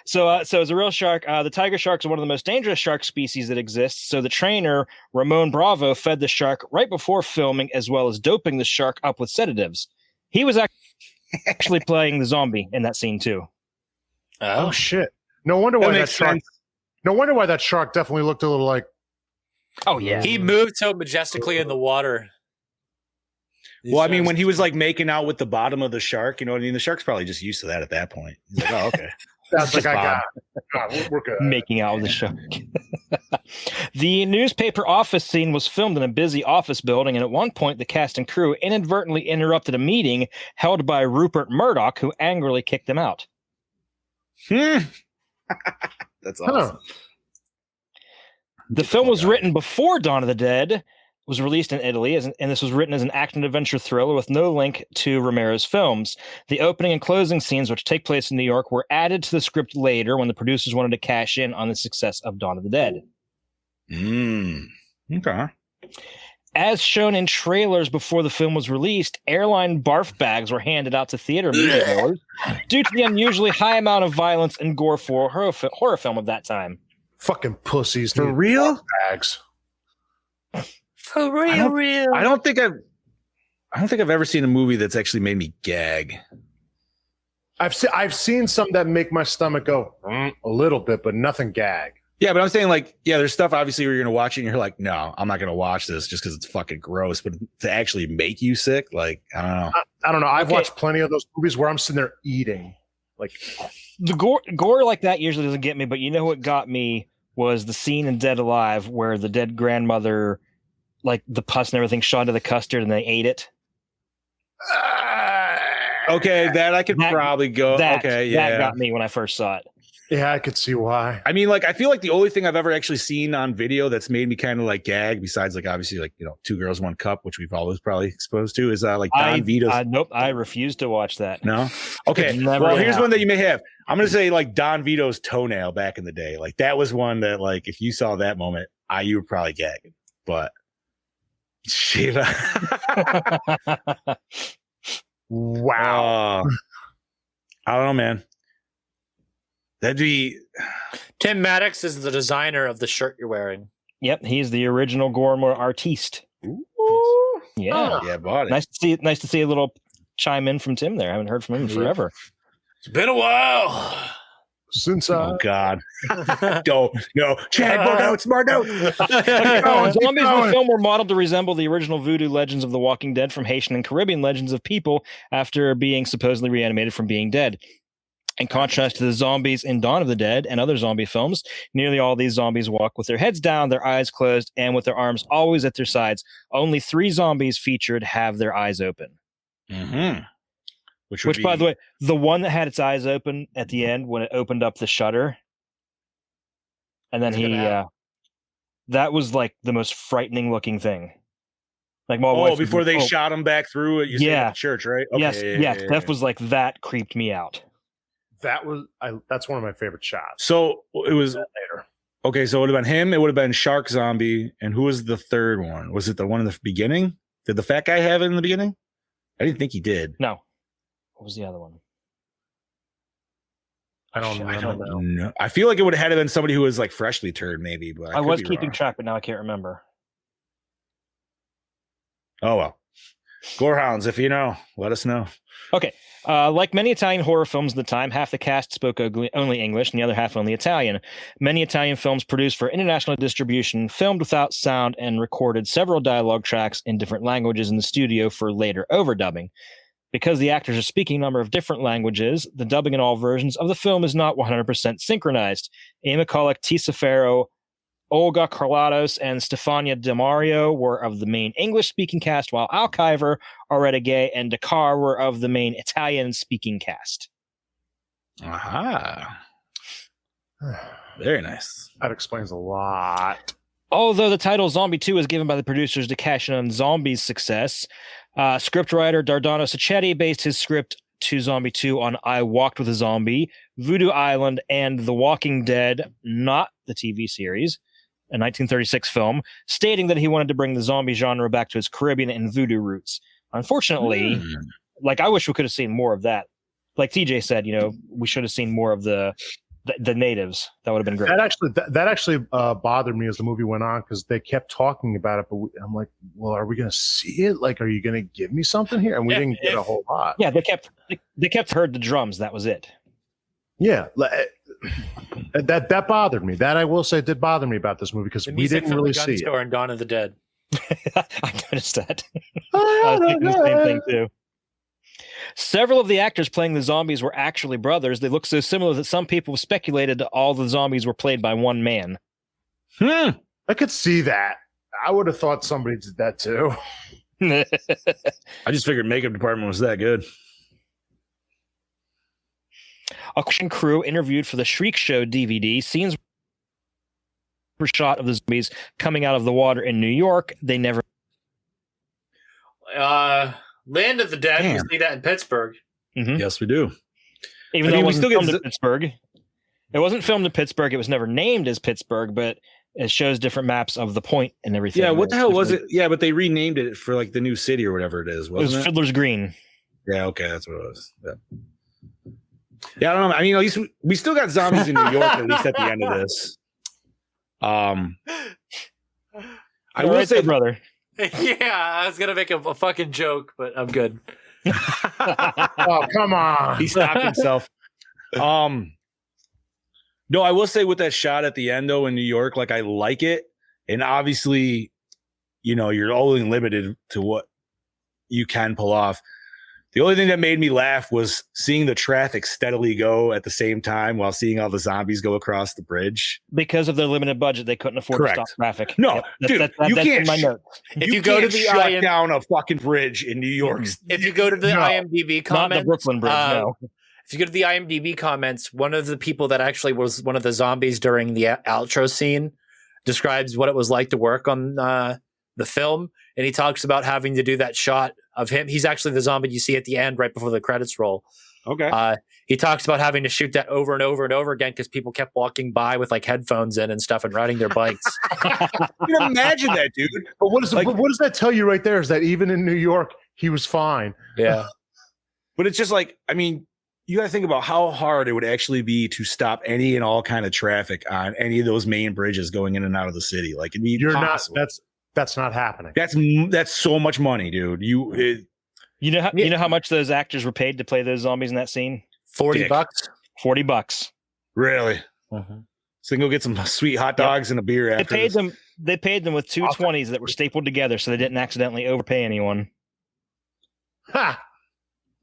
So as a real shark, the tiger sharks are one of the most dangerous shark species that exists. So the trainer, Ramon Bravo, fed the shark right before filming, as well as doping the shark up with sedatives. He was actually playing the zombie in that scene too. Oh shit! No wonder why that shark. No wonder why that shark definitely looked a little like. Oh yeah, he moved so majestically in the water. Well, I mean, when he was like making out with the bottom of the shark, you know what I mean? The shark's probably just used to that at that point. He's like, oh, okay. That's like, I got it. We're good. Making out with the shark. The newspaper office scene was filmed in a busy office building, and at one point, the cast and crew inadvertently interrupted a meeting held by Rupert Murdoch, who angrily kicked them out. That's awesome. The film was written before Dawn of the Dead was released in Italy, and this was written as an action-adventure thriller with no link to Romero's films. The opening and closing scenes, which take place in New York, were added to the script later when the producers wanted to cash in on the success of Dawn of the Dead. Okay. As shown in trailers before the film was released, airline barf bags were handed out to theater moviegoers due to the unusually high amount of violence and gore for a horror film of that time. Fucking pussies. For real? Bags. For real. I don't think I've ever seen a movie that's actually made me gag. I've seen some that make my stomach go a little bit, but nothing gag. Yeah, but I'm saying like, yeah, there's stuff obviously where you're gonna watch it and you're like, no, I'm not gonna watch this just because it's fucking gross. But to actually make you sick, like, I don't know. I don't know. I've watched plenty of those movies where I'm sitting there eating. Like the gore like that usually doesn't get me, but you know what got me was the scene in Dead Alive where the dead grandmother, like the pus and everything, shot into the custard and they ate it. Okay, that I could probably go. Okay, yeah, that got me when I first saw it. Yeah, I could see why. I mean, like, I feel like the only thing I've ever actually seen on video that's made me kind of like gag, besides like obviously like, you know, Two Girls, One Cup, which we've always probably exposed to, is like Don Vito's. Nope, I refuse to watch that. No. Okay. Well, here's one that you may have. I'm gonna say like Don Vito's Toenail back in the day. Like that was one that like if you saw that moment, you were probably gagging. But shit. Wow. I don't know, man. That'd be Tim Maddox is the designer of the shirt you're wearing. Yep, he's the original Gore N More artiste. Ooh. Yeah, yeah, bought it. Nice to see a little chime in from Tim there. I haven't heard from him in forever. It's been a while since. Oh God! No, Chad, more notes. Zombies in the film were modeled to resemble the original voodoo legends of The Walking Dead from Haitian and Caribbean legends of people after being supposedly reanimated from being dead. In contrast to the zombies in Dawn of the Dead and other zombie films, nearly all these zombies walk with their heads down, their eyes closed, and with their arms always at their sides. Only 3 zombies featured have their eyes open. Mm-hmm. Which, by the way, the one that had its eyes open at the end when it opened up the shutter, and then that was like the most frightening looking thing. Like before they shot him back through it, at the church, right? Okay, yes, Steph was like, that creeped me out. That's one of my favorite shots. So it was later. Okay, so it would have been him. It would have been Shark Zombie, and who was the third one? Was it the one in the beginning? Did the fat guy have it in the beginning? I didn't think he did. No. What was the other one? I don't know. I feel like it would have had to been somebody who was like freshly turned, maybe. But I was keeping track, but now I can't remember. Oh well. Gorehounds, if you know, let us know. Okay. Like many Italian horror films at the time, half the cast spoke only English and the other half only Italian. Many Italian films produced for international distribution, filmed without sound, and recorded several dialogue tracks in different languages in the studio for later overdubbing. Because the actors are speaking a number of different languages, the dubbing in all versions of the film is not 100% synchronized. Amy McCulloch, Tisa Farrow, Olga Carlatos, and Stefania DeMario were of the main English-speaking cast, while Al Kiver, Aretta Gay, and Dakar were of the main Italian-speaking cast. Aha. Very nice. That explains a lot. Although the title Zombie 2 was given by the producers to cash in on Zombie's success, scriptwriter Dardano Sacchetti based his script to Zombie 2 on I Walked with a Zombie, Voodoo Island, and The Walking Dead, not the TV series, a 1936 film, stating that he wanted to bring the zombie genre back to its Caribbean and voodoo roots. Unfortunately, I wish we could have seen more of that. Like TJ said, we should have seen more of the natives. That would have been great. That actually bothered me as the movie went on because they kept talking about it, but I'm like, well, are we going to see it? Like, are you going to give me something here? And we didn't get a whole lot. Yeah, they kept heard the drums. That was it. Yeah, that bothered me. That I will say did bother me about this movie because we didn't really see it. In Dawn of the Dead. I noticed that. I was thinking the same thing too. Several of the actors playing the zombies were actually brothers. They looked so similar that some people speculated that all the zombies were played by one man. I could see that. I would have thought somebody did that too. I just figured makeup department was that good. A crew interviewed for the Shriek Show DVD. Scenes were shot of the zombies coming out of the water in New York. They never. Land of the Dead. Damn. We see that in Pittsburgh. Mm-hmm. Yes, we do. Even though it wasn't filmed in Pittsburgh. It wasn't filmed in Pittsburgh. It was never named as Pittsburgh, but it shows different maps of the point and everything. Yeah, what the hell was it? Yeah, but they renamed it for like the new city or whatever it is, wasn't it? Was Fiddler's Green. Yeah, okay, that's what it was. Yeah, I don't know. I mean, at least we still got zombies in New York, at least at the end of this. I will say, brother. Yeah, I was gonna make a fucking joke, but I'm good. Oh, come on. He stopped himself. No, I will say with that shot at the end though in New York, like I like it, and obviously, you're only limited to what you can pull off. The only thing that made me laugh was seeing the traffic steadily go at the same time while seeing all the zombies go across the bridge. Because of their limited budget, they couldn't afford to stop traffic. No, dude, you can't. If you go to the shut down a fucking bridge in New York. If you go to the IMDb comments, not the Brooklyn Bridge. No. If you go to the IMDb comments, one of the people that actually was one of the zombies during the outro scene describes what it was like to work on the film, and he talks about having to do that shot of him. He's actually the zombie you see at the end right before the credits roll. Okay. He talks about having to shoot that over and over and over again because people kept walking by with like headphones in and stuff and riding their bikes. You can imagine that, dude. But what does that tell you right there is that even in New York, he was fine. Yeah. But it's just like, I mean, you got to think about how hard it would actually be to stop any and all kind of traffic on any of those main bridges going in and out of the city. Like, it'd be impossible. That's not happening. That's so much money, dude. You know how much those actors were paid to play those zombies in that scene? $40. $40. Really? Uh-huh. So they can go get some sweet hot dogs and a beer after. They paid them with two 20s that were stapled together so they didn't accidentally overpay anyone. Ha!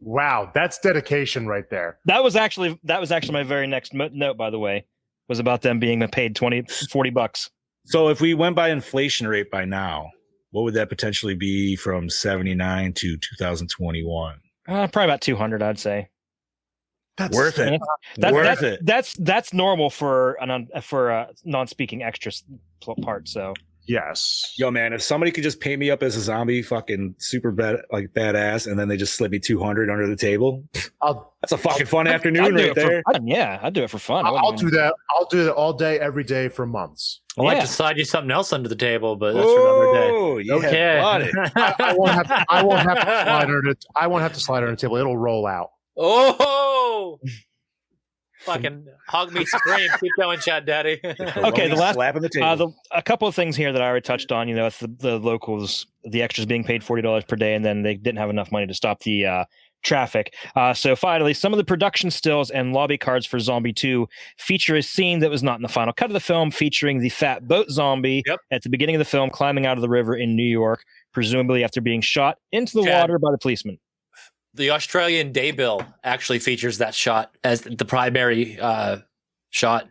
Wow, that's dedication right there. That was actually my very next note, by the way, was about them being paid $40. So if we went by inflation rate by now, what would that potentially be from 79 to 2021? Probably about 200, I'd say. That's worth it. That's normal for a non-speaking extra part. So yes, yo man, if somebody could just paint me up as a zombie, fucking super badass, and then they just slip me 200 under the table, that's a fucking fun afternoon right there. I'd do it for fun. I'll do that. I'll do it all day, every day for months. I'd like to slide you something else under the table, but that's for another day. Oh, yeah, okay. I won't have to slide under the table. It'll roll out. Oh, fucking hog me supreme. Keep going, Chad Daddy. Okay, the last slap on the table. A couple of things here that I already touched on. It's the locals, the extras being paid $40 per day, and then they didn't have enough money to stop the traffic. So finally, some of the production stills and lobby cards for Zombie 2 feature a scene that was not in the final cut of the film, featuring the fat boat zombie at the beginning of the film climbing out of the river in New York, presumably after being shot into the water by the policeman. The Australian day bill actually features that shot as the primary shot.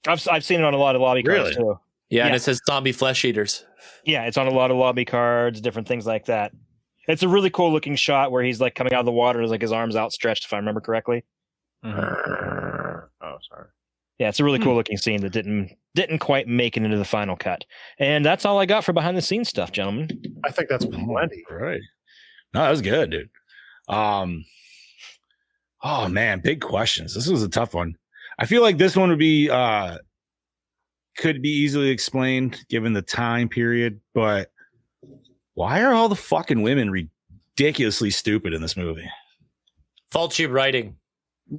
I've seen it on a lot of lobby cards too. Yeah, and it says zombie flesh eaters. Yeah, it's on a lot of lobby cards, different things like that. It's a really cool looking shot where he's like coming out of the water, like his arms outstretched, if I remember correctly. Oh, sorry. Yeah, it's a really cool looking scene that didn't quite make it into the final cut. And that's all I got for behind the scenes stuff, gentlemen. I think that's plenty. Right. No, that was good, dude. Oh man, big questions. This was a tough one. I feel like this one would be could be easily explained given the time period, but why are all the fucking women ridiculously stupid in this movie? Fault tube writing.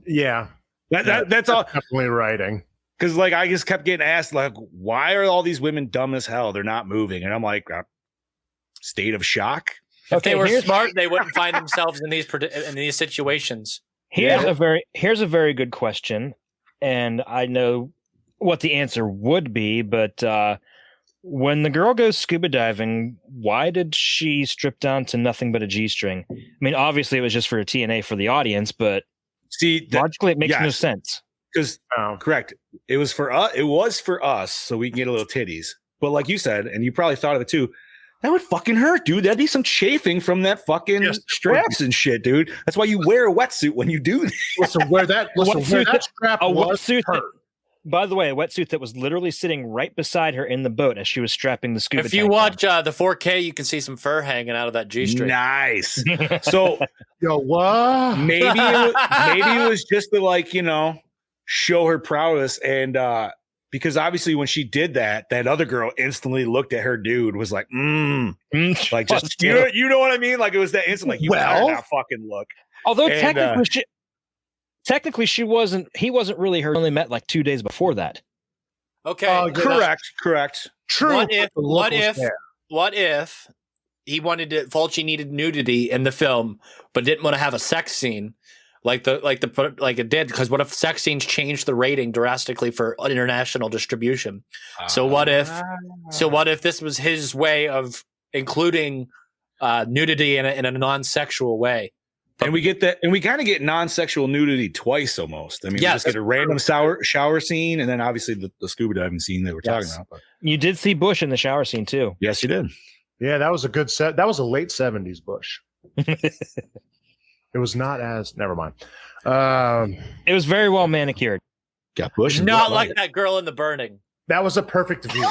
Yeah. That's all definitely writing. Because like I just kept getting asked, like, why are all these women dumb as hell? They're not moving. And I'm like, state of shock. If they were smart, they wouldn't find themselves in these situations. Here's a very good question, and I know what the answer would be, but when the girl goes scuba diving, why did she strip down to nothing but a G-string? I mean, obviously it was just for a TNA for the audience, but logically it makes no sense. Because correct, it was for us, so we can get a little titties. But like you said, and you probably thought of it too. That would fucking hurt, dude. That'd be some chafing from that fucking straps and shit, dude. That's why you wear a wetsuit when you do that. Listen, where that strap was hurt. By the way, a wetsuit that was literally sitting right beside her in the boat as she was strapping the scuba. If you watch the 4K, you can see some fur hanging out of that G-string. Nice. So, yo, what? Maybe it was just to show her prowess and because obviously when she did that other girl instantly looked at her dude, was like, like just you know what I mean? Like it was that instant, like you better not fucking look. Although technically he wasn't really her. Only met like 2 days before that. Okay, correct. True. What if Fulci needed nudity in the film, but didn't want to have a sex scene like it did, because what if sex scenes changed the rating drastically for international distribution? So what if this was his way of including nudity in a non-sexual way? And we get that, and we kind of get non-sexual nudity twice almost. I mean, you just get a random shower scene, and then obviously the scuba diving scene that we're talking about. But. You did see Bush in the shower scene too. Yes, you did. Yeah, that was a good set. That was a late 70s Bush. It was not as. Never mind. It was very well manicured. Got Bush. Not like that girl in The Burning. That was a perfect view.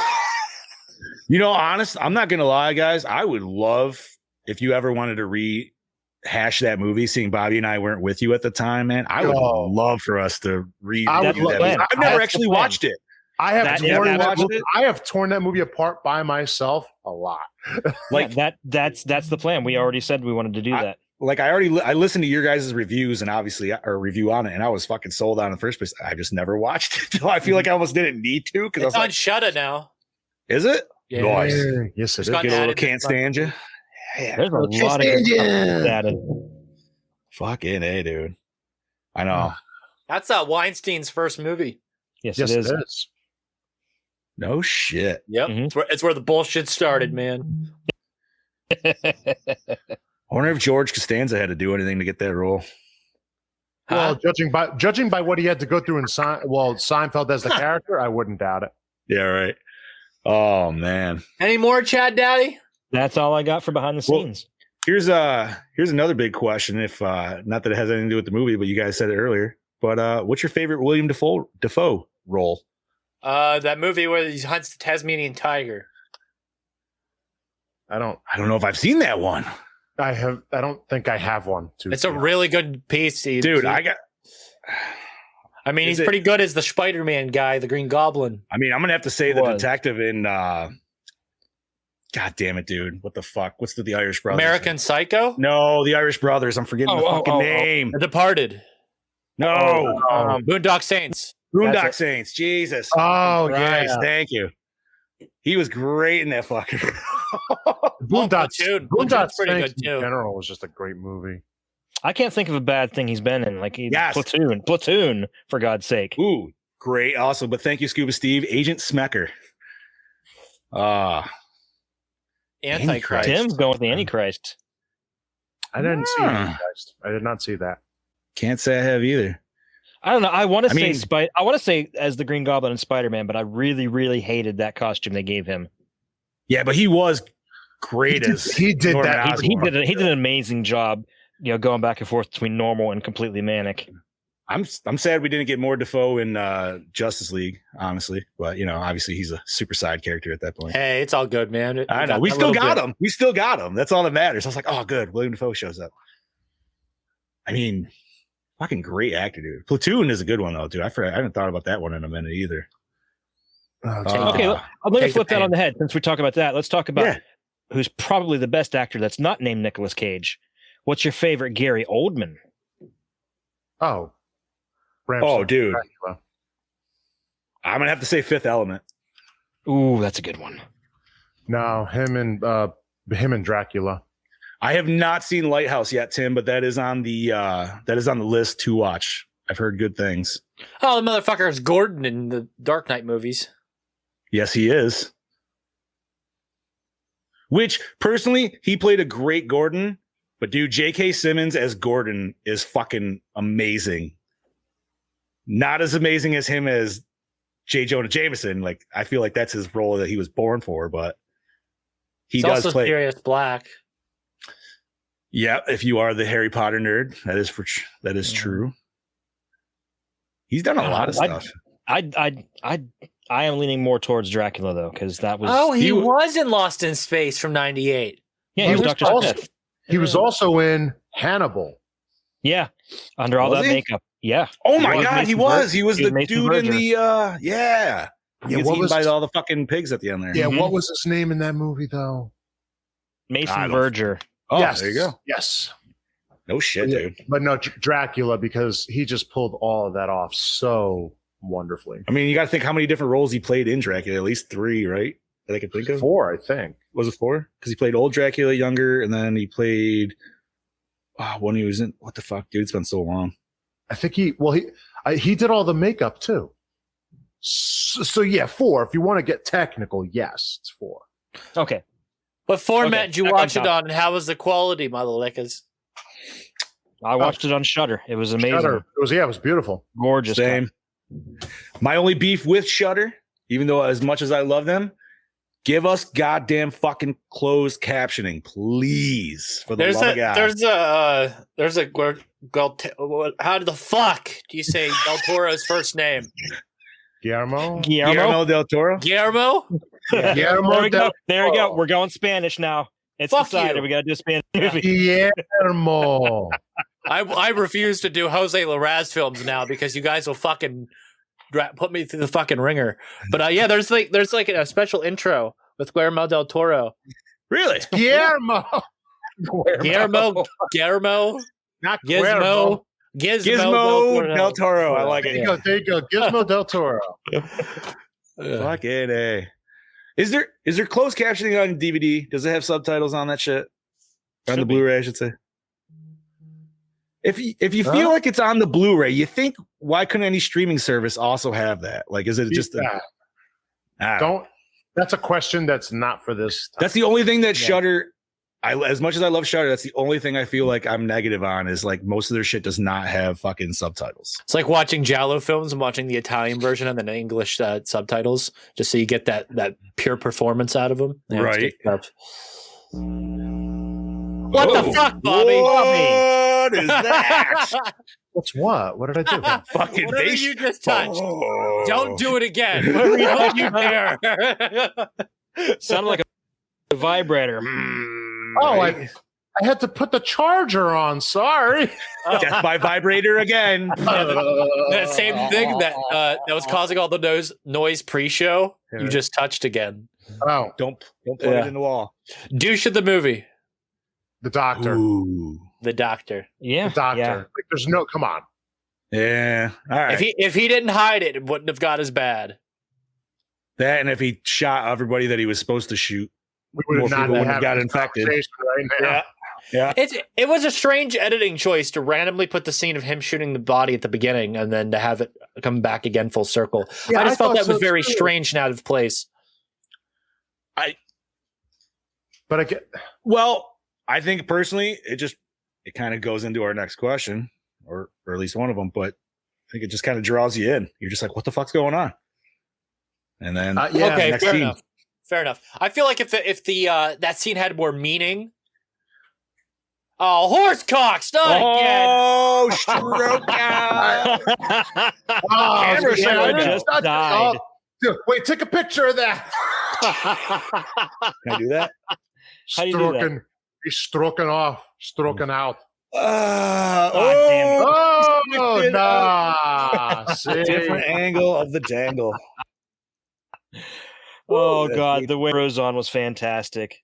You know, I'm not gonna lie, guys. I would love if you ever wanted to rehash that movie. Seeing Bobby and I weren't with you at the time, man. I would love for us to read that movie. I've never actually watched it. I have torn that movie apart by myself a lot. That's the plan. We already said we wanted to do that. I listened to your guys' reviews and obviously our review on it, and I was fucking sold on in the first place. I just never watched it. I feel like I almost didn't need to because it's on Shudder now. Is it? Yeah. Nice. Yes, it is. Get a little Can't Stand You. Yeah, there's a lot of good stuff added. Fucking A, dude. I know. That's Weinstein's first movie. Yes, it is. No shit. Yep. Mm-hmm. It's where the bullshit started, man. I wonder if George Costanza had to do anything to get that role. Well, judging by what he had to go through in Seinfeld as the character, I wouldn't doubt it. Yeah, right. Oh man. Any more, Chad Daddy? That's all I got for behind the scenes. Here's another big question. If not that it has anything to do with the movie, but you guys said it earlier. But what's your favorite William Dafoe role? That movie where he hunts the Tasmanian tiger. I don't know if I've seen that one. I don't think I have one. It's a really good piece, dude. He's pretty good as the Spider-Man guy, the Green Goblin. I mean, I'm gonna have to say the detective in. God damn it, dude! What the fuck? What's the Irish Brothers? American Psycho? No, the Irish Brothers. I'm forgetting the fucking name. The Departed. No, Boondock Saints. Boondock Saints. Jesus. Oh Christ, yeah. Thank you. He was great in that fucking. Boondock Saints pretty good too. In general, was just a great movie. I can't think of a bad thing he's been in. Like Platoon, for God's sake. Ooh, great, awesome. But thank you, Scuba Steve. Agent Smecker. Antichrist. Tim's going with the Antichrist. I didn't see Antichrist. I did not see that. Can't say I have either. I don't know. I want to say as the Green Goblin and Spider-Man, but I really, really hated that costume they gave him. Yeah, but he was great he did Norman that. Osborn. He did an amazing job, going back and forth between normal and completely manic. I'm sad we didn't get more Dafoe in Justice League, honestly. But obviously he's a super side character at that point. Hey, it's all good, man. I know we still got him. We still got him. That's all that matters. I was like, oh, good. William Dafoe shows up. I mean, fucking great actor, dude. Platoon is a good one though, dude. I haven't thought about that one in a minute either. Okay, let me flip that on the head. Since we talk about that, let's talk about who's probably the best actor that's not named Nicolas Cage. What's your favorite Gary Oldman? Oh, dude. Dracula. I'm gonna have to say Fifth Element. Ooh, that's a good one. No, him and Dracula. I have not seen Lighthouse yet, Tim, but that is on the list to watch. I've heard good things. Oh, the motherfucker is Gordon in the Dark Knight movies. Yes, he is. Which, personally, he played a great Gordon, but dude, J.K. Simmons as Gordon is fucking amazing. Not as amazing as him as J. Jonah Jameson. Like, I feel like that's his role that he was born for, but he does also play. Sirius Black. Yeah, if you are the Harry Potter nerd, that is true. He's done a lot of stuff. I am leaning more towards Dracula though, because that was. Oh, he was in Lost in Space from '98. Yeah, he was Dr. Smith. He was also in Hannibal. Yeah, under all that makeup. Yeah. Oh my God, he was. He was the Mason dude Verger. in the yeah. Yeah, He gets eaten by all the fucking pigs at the end there. Yeah, what was his name in that movie though? Mason Verger. Oh, yes, there you go. Yes. No shit, dude. But no, Dracula, because he just pulled all of that off so wonderfully. I mean, you got to think how many different roles he played in Dracula. At least 3, right? that I can think of. 4, I think. Was it 4? Because he played old Dracula younger, and then he played when he was in what the fuck, dude? It's been so long. I think he did all the makeup too. So yeah, 4. If you want to get technical, yes, it's 4. Okay. What format did you back watch on it top. on, and how was the quality, mother lickers? I watched it on Shudder. It was amazing. Shudder. It was beautiful. Gorgeous. Same. My only beef with Shudder, even though as much as I love them, give us goddamn fucking closed captioning, please. For the love of God. There's a how the fuck do you say Del Toro's first name? Guillermo Del Toro. Guillermo? Guillermo There we go. We're going Spanish now. It's Fuck decided. you. We got to do a Spanish movie. Guillermo. I refuse to do Jose Larraz films now because you guys will fucking put me through the fucking ringer. But yeah, there's like a special intro with Guillermo del Toro. Really? Guillermo. Guillermo, Not Gizmo, Gizmo Del Toro. I like it. There you go. Gizmo del Toro. Fucking A. Is there closed captioning on DVD? Does it have subtitles on that shit? On the Blu-ray, I should say. If you feel like it's on the Blu-ray, you think why couldn't any streaming service also have that? Like, is it just That's a question that's not for this time. That's the only thing that Shudder. As much as I love Shudder, that's the only thing I feel like I'm negative on is like most of their shit does not have fucking subtitles. It's like watching Giallo films and watching the Italian version and then English subtitles, just so you get that pure performance out of them. Yeah, right. What the fuck, Bobby? What is that? What's what? What did I do? Fucking Whatever bass. you just touched. Oh. Don't do it again. Don't you dare. Sounded like a vibrator. Oh, I had to put the charger on. Sorry. That's my vibrator again. That same thing that was causing all the noise pre-show. Yeah. You just touched again. Oh, Don't plug it in the wall. Douche of the movie. the doctor. Ooh. The doctor. Yeah. The doctor. Yeah. Like, there's no. Come on. Yeah. All right. If he didn't hide it, it wouldn't have got as bad. That and if he shot everybody that he was supposed to shoot, We would more have not people wouldn't have had got this infected. conversation right now. Yeah. It was a strange editing choice to randomly put the scene of him shooting the body at the beginning and then to have it come back again full circle. Yeah, I just felt thought that was so very too. strange and out of place. But I get. Well, I think personally, it kind of goes into our next question, or at least one of them. But I think it just kind of draws you in. You're just like, what the fuck's going on? And then Yeah, okay, next fair scene. enough. Fair enough. I feel like if the that scene had more meaning. Oh, horse cocks! Not again. Oh, stroke out. Oh, Camera yeah, shot I just just died. Dude, wait, take a picture of that. Can I do that? How do you do that? Stroking. He's stroking off, stroking out. Oh, Oh, nah. See? different angle of the dangle. Oh That's god, neat. the way it froze on was fantastic.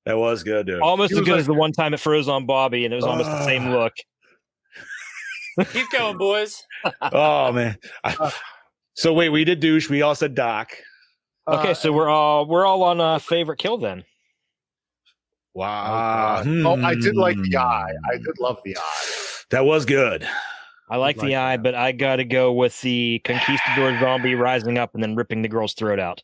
That was good, dude. Almost He as was good like- as the one time it froze on Bobby, and it was almost the same look. Keep going, boys. Oh man. So wait, we did douche. We all said Doc. Okay, so we're all on favorite kill then. Wow. Oh, I did like the eye. I did love the eye. That was good. I like the eye, but I got to go with the conquistador zombie rising up and then ripping the girl's throat out.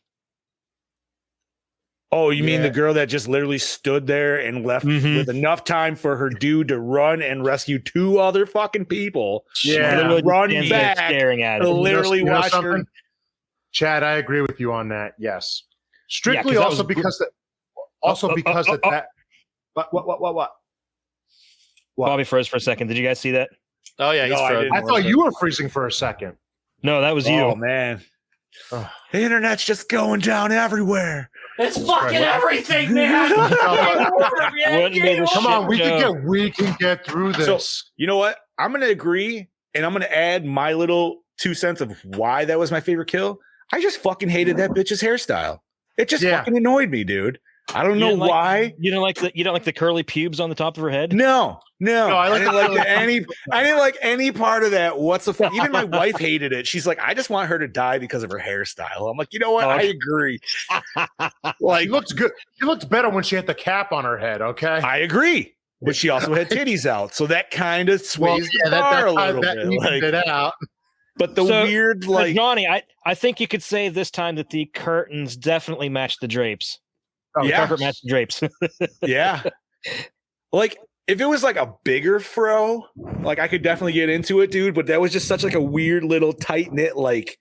Oh, you mean Yeah. the girl that just literally stood there and left Mhm. with enough time for her dude to run and rescue two other fucking people? Yeah. Literally just Run stands there back staring at to it. literally You know watch her. something? Chad, I agree with you on that. Yes. 'cause Strictly that also was- because that. That. What? Bobby froze for a second. Did you guys see that? Oh yeah, he's No, I frozen. didn't. I thought you were freezing for a second. No, that was you. Oh man, Ugh. the internet's just going down everywhere. It's fucking everything, man. Wouldn't be the Come on, shit we can get through this. So you know what? I'm gonna agree, and I'm gonna add my little 2 cents of why that was my favorite kill. I just fucking hated that bitch's hairstyle. It just Yeah. fucking annoyed me, dude. I don't know why. You don't like the curly pubes on the top of her head? No, I didn't like any part of that whatsoever. Even my wife hated it. She's like, I just want her to die because of her hairstyle. I'm like, you know what? I agree. Like, she looked good. She looked better when she had the cap on her head. Okay, I agree. But she also had titties out, so that kind of sways the bar a little bit. Like, it out. But the weird, like, Johnny, I think you could say this time that the curtains definitely match the drapes. Oh, yeah, carpet match the drapes. Yeah, like if it was like a bigger fro, like I could definitely get into it, dude. But that was just such like a weird little tight knit. Like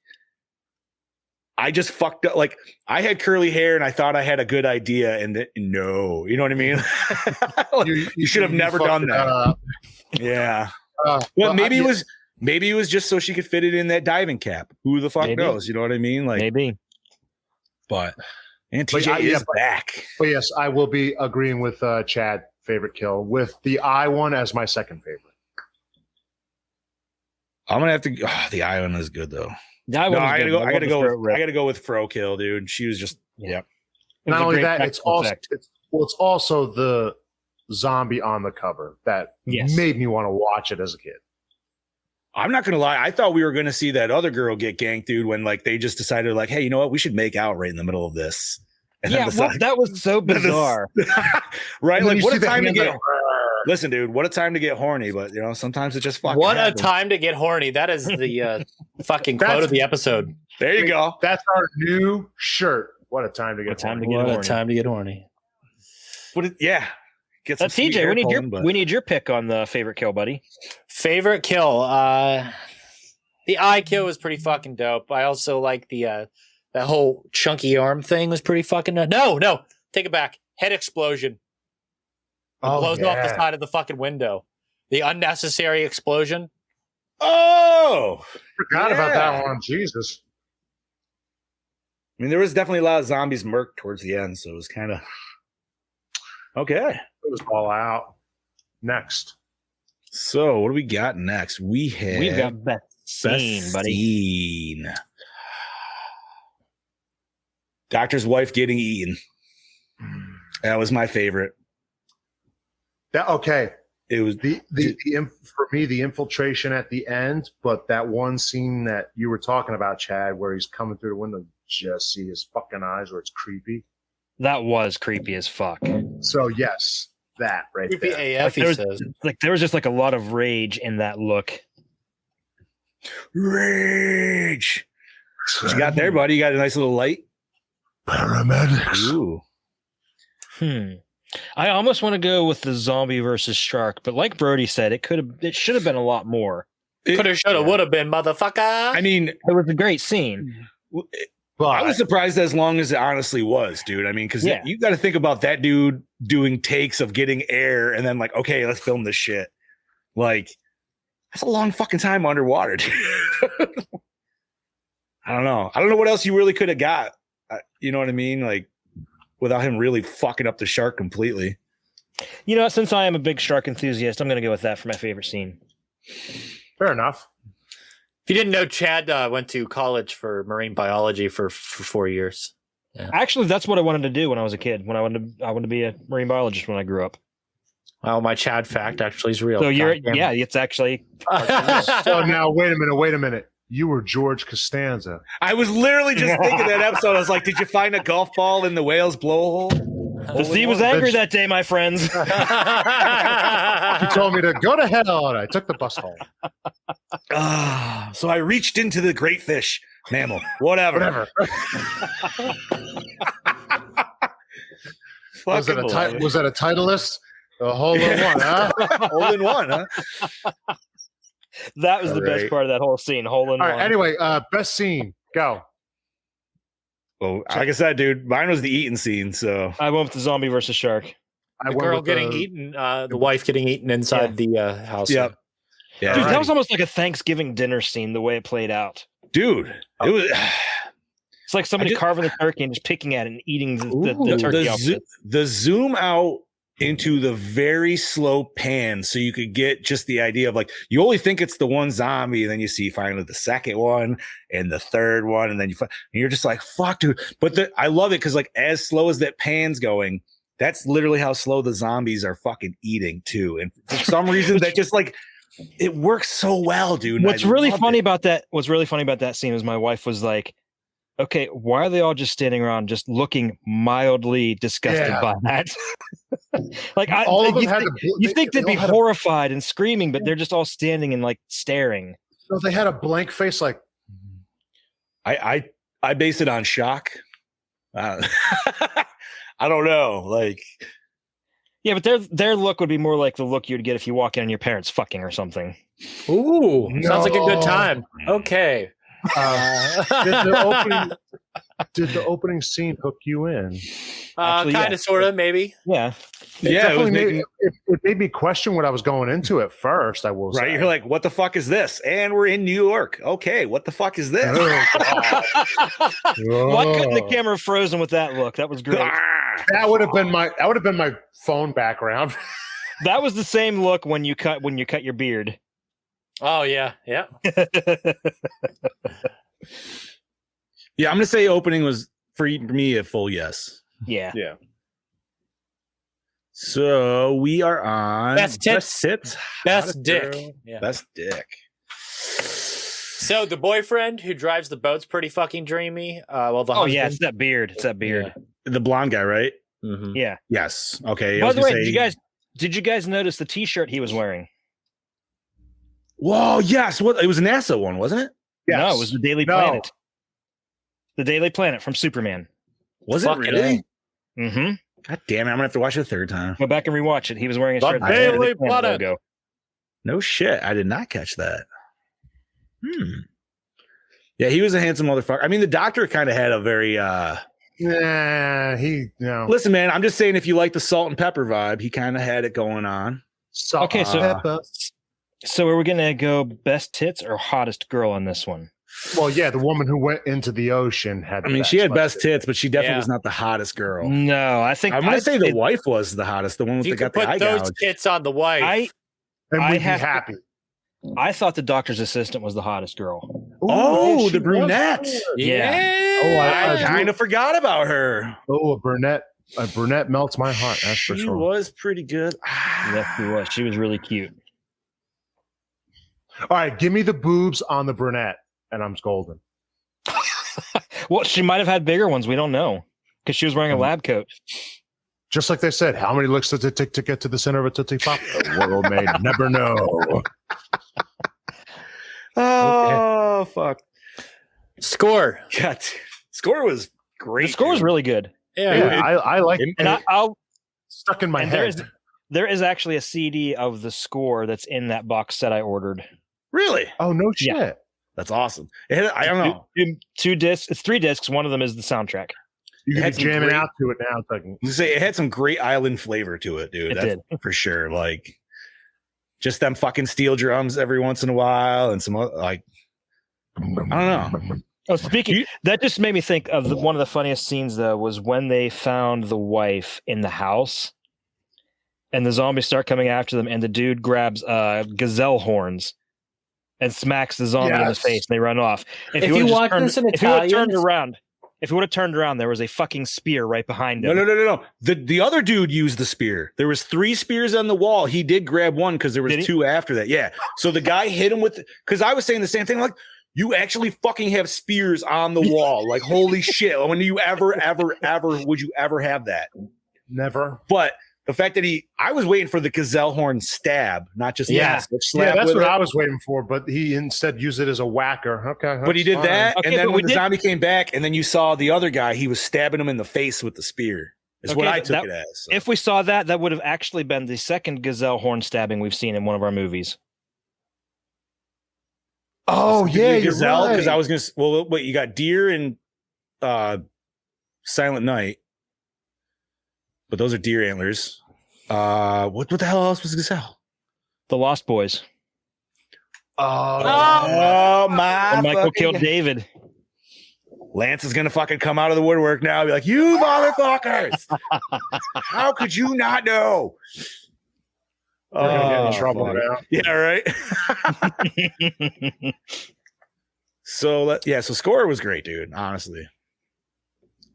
I just fucked up. Like I had curly hair and I thought I had a good idea, and no, you know what I mean? Like, you should have never done that. Yeah. Well, maybe it was just so she could fit it in that diving cap. Who the fuck knows? You know what I mean? Like maybe. But and TJ is back. But yes, I will be agreeing with Chad. Favorite kill with the eye one as my second favorite. I'm gonna have to. Oh, the eye one is good though. I gotta go with Fro kill, dude. She was just Not only that, it's also the zombie on the cover that made me want to watch it as a kid. I'm not gonna lie. I thought we were gonna see that other girl get ganked, dude. When like they just decided, like, hey, you know what? We should make out right in the middle of this. And that was so bizarre, right? Like, what a time to get. Listen, dude, what a time to get horny, but you know, sometimes it just fucking happens. A time to get horny. That is the fucking quote of the episode. There you go. That's our new shirt. What a time to get horny. What a time to get horny. Get some TJ, we need your pick on the favorite kill, buddy. Favorite kill. The eye kill was pretty fucking dope. I also like the that whole chunky arm thing was pretty fucking no, take it back. Head explosion. Blows off the side of the fucking window. The unnecessary explosion. Oh, forgot about that one. Jesus. I mean, there was definitely a lot of zombies murked towards the end, so it was kind of okay. It was all out. Next. So what do we got next? We've got best scene, buddy. Doctor's wife getting eaten. That was my favorite. It was for me the infiltration at the end, but that one scene that you were talking about, Chad, where he's coming through the window, just see his fucking eyes, where it's creepy. That was creepy as fuck. So yes, that right creepy there. AF. There was just like a lot of rage in that look. Rage. What you got there, buddy? You got a nice little light. Paramedics. Ooh. I almost want to go with the zombie versus shark, but like Brody said, it should have been a lot more. Could have, should have, would have been, motherfucker. I mean, it was a great scene. But I was surprised as long as it honestly was, dude. I mean, because you got to think about that dude doing takes of getting air and then like, okay, let's film this shit. Like, that's a long fucking time underwater, dude. I don't know what else you really could have got. You know what I mean? Like, without him really fucking up the shark completely. You know, since I am a big shark enthusiast, I'm going to go with that for my favorite scene. Fair enough. If you didn't know, Chad went to college for marine biology for 4 years. Yeah. Actually, that's what I wanted to do when I was a kid. I wanted to be a marine biologist when I grew up. Well, my Chad fact actually is real. So it's actually. So now, wait a minute. You were George Costanza. I was literally just thinking that episode. I was like, did you find a golf ball in the whale's blowhole? The sea was angry that day, my friends. He told me to go to hell, and I took the bus home. So I reached into the great fish, mammal, whatever. Was that a Titleist? A hole in one, huh? Hole in one, huh? That was the best part of that whole scene. Hole in one. All right, anyway, best scene. Go. Well, like I said, dude, mine was the eating scene. So I went with the zombie versus shark. The girl getting eaten, the wife getting eaten inside the house. Yep. Yeah, dude, that was almost like a Thanksgiving dinner scene. The way it played out, dude. It was. It's like somebody carving the turkey and just picking at it and eating the turkey. The zoom out into the very slow pan so you could get just the idea of like, you only think it's the one zombie, and then you see finally the second one and the third one, and then and you're just like, fuck, dude. But I love it because like as slow as that pan's going, that's literally how slow the zombies are fucking eating too. And for some reason that just like, it works so well, dude. What's really funny about that scene is my wife was like, okay, why are they all just standing around just looking mildly disgusted by that? Like all of them you think they'd be horrified and screaming, but they're just all standing and like staring. So they had a blank face like I base it on shock. I don't know. Like, yeah, but their look would be more like the look you'd get if you walk in and your parents fucking or something. Ooh, sounds like a good time. Okay. Did the opening scene hook you in? Kind of, sort of, maybe. Yeah. It made me question what I was going into at first. I will say. Right, you're like, what the fuck is this? And we're in New York. Okay, what the fuck is this? Why couldn't the camera frozen with that look? That was great. That would have been my phone background. That was the same look when you cut your beard. Oh yeah. Yeah, I'm gonna say opening was for me a full yes. Yeah. So we are on best tits, best dick, best dick. So the boyfriend who drives the boat's pretty fucking dreamy. Husband, it's that beard. Yeah. The blonde guy, right? Mm-hmm. Yeah. Yes. Okay. By the way, did you guys notice the T-shirt he was wearing? Whoa! Yes. What? It was a NASA one, wasn't it? Yes. No, it was the Daily Planet. The Daily Planet from Superman. Was it really? Mm-hmm. God damn it! I'm gonna have to watch it a third time. Go back and rewatch it. He was wearing a shirt. Daily Planet logo. No shit, I did not catch that. Yeah, he was a handsome motherfucker. I mean, the doctor kind of had a very Listen, man, I'm just saying if you like the salt and pepper vibe, he kind of had it going on. Okay, so are we gonna go best tits or hottest girl on this one? Well, yeah, the woman who went into the ocean had. I mean, she had best tits, but she definitely was not the hottest girl. No, I think I'm gonna say the wife was the hottest, the one with got the eye gouge. Those tits on the wife, and we'd be happy. I thought the doctor's assistant was the hottest girl. Oh, the brunette. Yeah. Oh, I kind of forgot about her. Oh, a brunette melts my heart. That's for sure. She was pretty good. Yes, she was. She was really cute. All right, give me the boobs on the brunette, and I'm golden. Well, she might have had bigger ones. We don't know because she was wearing a lab coat. Just like they said, how many licks does it take to get to the center of a Tootsie Pop? The world may never know. Oh, fuck. Score. Yeah, score was great. The score was really good. Yeah, I like it. And I'll stuck in my head. There is actually a CD of the score that's in that box set I ordered. Really? Oh, no shit. Yeah. That's awesome. I don't know. Two discs. It's 3 discs. One of them is the soundtrack. You can be jamming out to it now. It had some great island flavor to it, dude. That's for sure. Like, just them fucking steel drums every once in a while, and some like, I don't know. Oh, that just made me think of one of the funniest scenes though was when they found the wife in the house, and the zombies start coming after them, and the dude grabs gazelle horns and smacks the zombie in the face, and they run off. If you watch this in Italian, if he would have turned around, there was a fucking spear right behind him. No. The other dude used the spear. There was 3 spears on the wall. He did grab one because there was 2 after that. Yeah. So the guy hit him with, because I was saying the same thing. Like, you actually fucking have spears on the wall. Like, holy shit. When do you ever would you ever have that? Never. But the fact that I was waiting for the gazelle horn stab, not just that's what I was waiting for. But he instead used it as a whacker. Okay, but he did that, and then when the zombie came back, and then you saw the other guy, he was stabbing him in the face with the spear. Is what I took it as. So. If we saw that would have actually been the second gazelle horn stabbing we've seen in one of our movies. Oh yeah, gazelle. Because I was gonna. Well, wait, you got deer and Silent Night. But those are deer antlers. What the hell else was gazelle? The Lost Boys. Oh my! And Michael killed David. Lance is gonna fucking come out of the woodwork now and be like, "You motherfuckers! How could you not know?" We're gonna get in Oh, trouble fuck. now. Yeah, right. So score was great, dude. Honestly,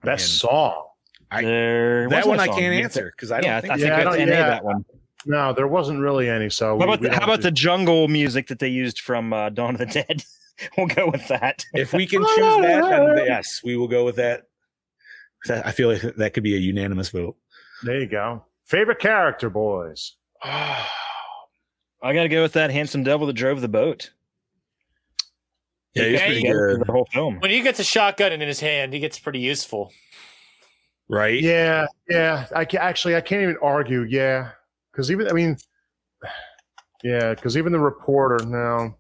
Best song. that one I can't answer because I don't think. I think I that's don't- NA yeah. that one. No, there wasn't really any. So How we about don't the jungle music that they used from Dawn of the Dead? We'll go with that. If we can choose that, then yes, we will go with that. I feel like that could be a unanimous vote. There you go. Favorite character, boys. I got to go with that handsome devil that drove the boat. Yeah, he's pretty good. The whole film. When he gets a shotgun in his hand, he gets pretty useful. Right? Yeah. I can't even argue. Yeah, because even the reporter now,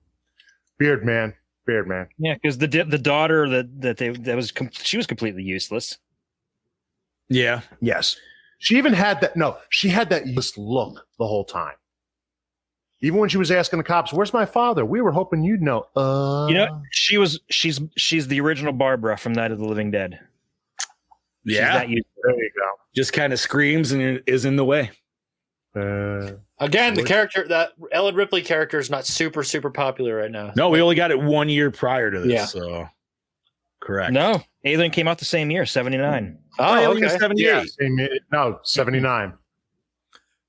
Beard Man. Yeah, because the daughter she was completely useless. Yeah. Yes, she even had that. No, she had that useless look the whole time. Even when she was asking the cops, "Where's my father?" We were hoping you'd know. She's the original Barbara from Night of the Living Dead. Yeah. There you Just kind of screams and is in the way. go. Again, the character, that Ellen Ripley character, is not super, super popular right now. No, we only got it 1 year prior to this. Yeah. So correct. No, Alien came out the same year, 79. Oh, Alien okay. is 78. Yeah, no, 79.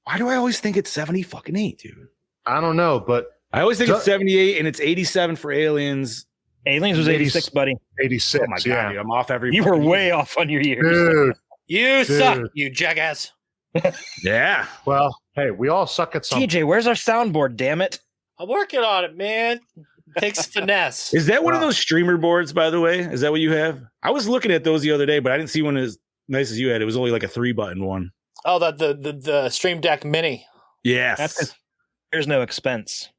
Why do I always think it's 70 fucking 8, dude? I don't know, but I always think it's 78 and it's 87 for Aliens. Aliens was 86, buddy. 86. Oh my god, yeah. dude, I'm off every. You were fucking way year. off on your years. Dude. You suck, Dude. you jackass. Yeah. Well, hey, we all suck at something. TJ, where's our soundboard? Damn it! I'm working on it, man. Takes finesse. Is that one of Wow. those streamer boards, by the way? Is that what you have? I was looking at those the other day, but I didn't see one as nice as you had. It was only like a 3-button one. Oh, the Stream Deck Mini. Yes. That's 'cause there's no expense.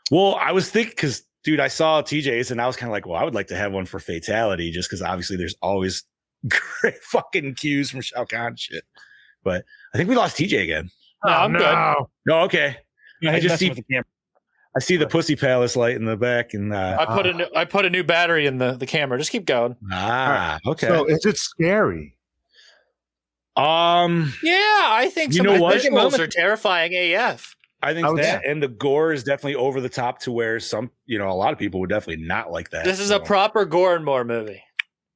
Well, I was thinking because, dude, I saw TJ's and I was kind of like, well, I would like to have one for Fatality just because obviously there's always great fucking cues from Shao Kahn shit. But I think we lost TJ again. No, I'm good. No, okay. No, I he's just messing see- with the camera. I see the Pussy Palace light in the back, and I put a new battery in the camera. Just keep going. okay. So is it scary? Yeah, I think You some know of the what? visuals are terrifying AF. I think I would that and the gore is definitely over the top to where some, a lot of people would definitely not like that. This is So, a proper Gore and More movie.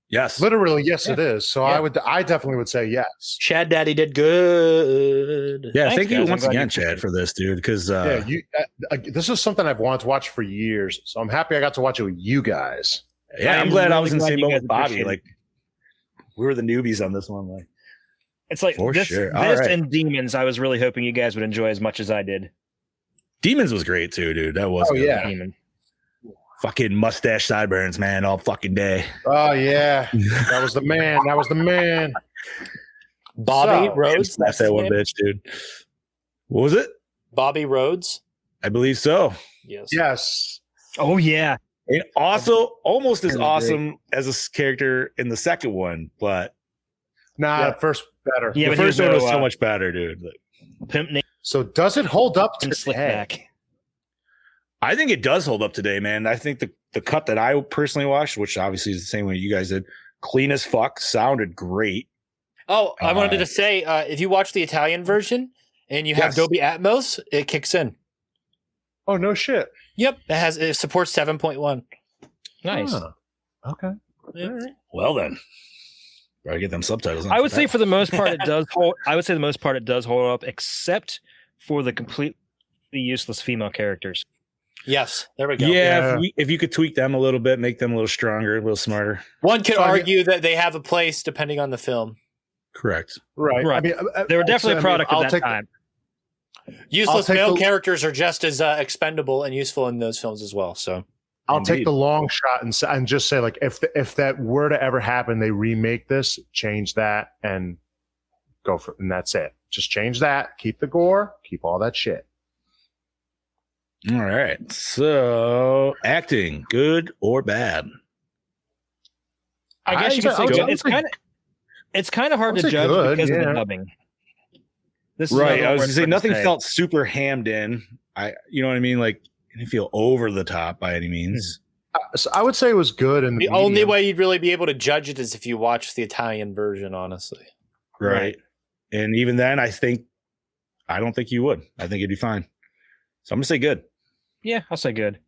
yes. Literally, yes, it is. So Yeah. I definitely would say yes. Chad Daddy did good. Yeah, Thanks, thank you guys. I'm once glad again, you Chad, for this, dude. Because Yeah, this is something I've wanted to watch for years. So I'm happy I got to watch it with you guys. I'm I'm glad I really was in the glad same you boat guys with Bobby. appreciate it. Like we were the newbies on this one. Like It's like For this, sure. All this right. and Demons. I was really hoping you guys would enjoy as much as I did. Demons was great too, dude. That was Oh, good. yeah. Demon. Fucking mustache sideburns, man, all fucking day. Oh yeah, that was the man. That was the man. Bobby So, Rhodes. That's that one bitch, dude. What was it? Bobby Rhodes. I believe so. Yes. Yes. Oh yeah, And also almost as That was awesome as a character in the second one, but Nah, Yeah. first better. yeah. the but he first one was so no, much better, dude. Like, pimp name So does it hold up and to slick today? back. I think it does hold up today, man. I think the cut that I personally watched, which obviously is the same way you guys did, clean as fuck, sounded great. Oh, I wanted to say, if you watch the Italian version and you have Yes. Dolby Atmos, it kicks in. Oh no shit. Yep, it supports 7.1. Nice. Huh. Okay. Well then, gotta get them subtitles. I would say for the most part it does hold. I would say the most part it does hold up, except for the completely useless female characters. Yes, there we go. yeah. Yeah. If you could tweak them a little bit, make them a little stronger, a little smarter. One could So I mean- argue that they have a place depending on the film. Correct. Right. Right. I mean, They were definitely a product I'll of that take time. Useless take male the- characters are just as expendable and useful in those films as well. So I'll take Indeed. the long shot and just say like if that were to ever happen, they remake this, change that, and go for and that's it. Just change that, keep the gore, keep all that shit. All right. So acting, good or bad? I guess you could I say would good. say- It's kind of hard I to would say judge good, because of yeah. the dubbing. This is Right. another I was word gonna say for nothing say. felt super hammed in. You know what I mean? Like it didn't feel over the top by any means. So I would say it was good. And the only way you'd really be able to judge it is if you watch the Italian version, honestly. Right. And even then, I don't think you would. I think it'd be fine. So I'm going to say good. Yeah, I'll say good.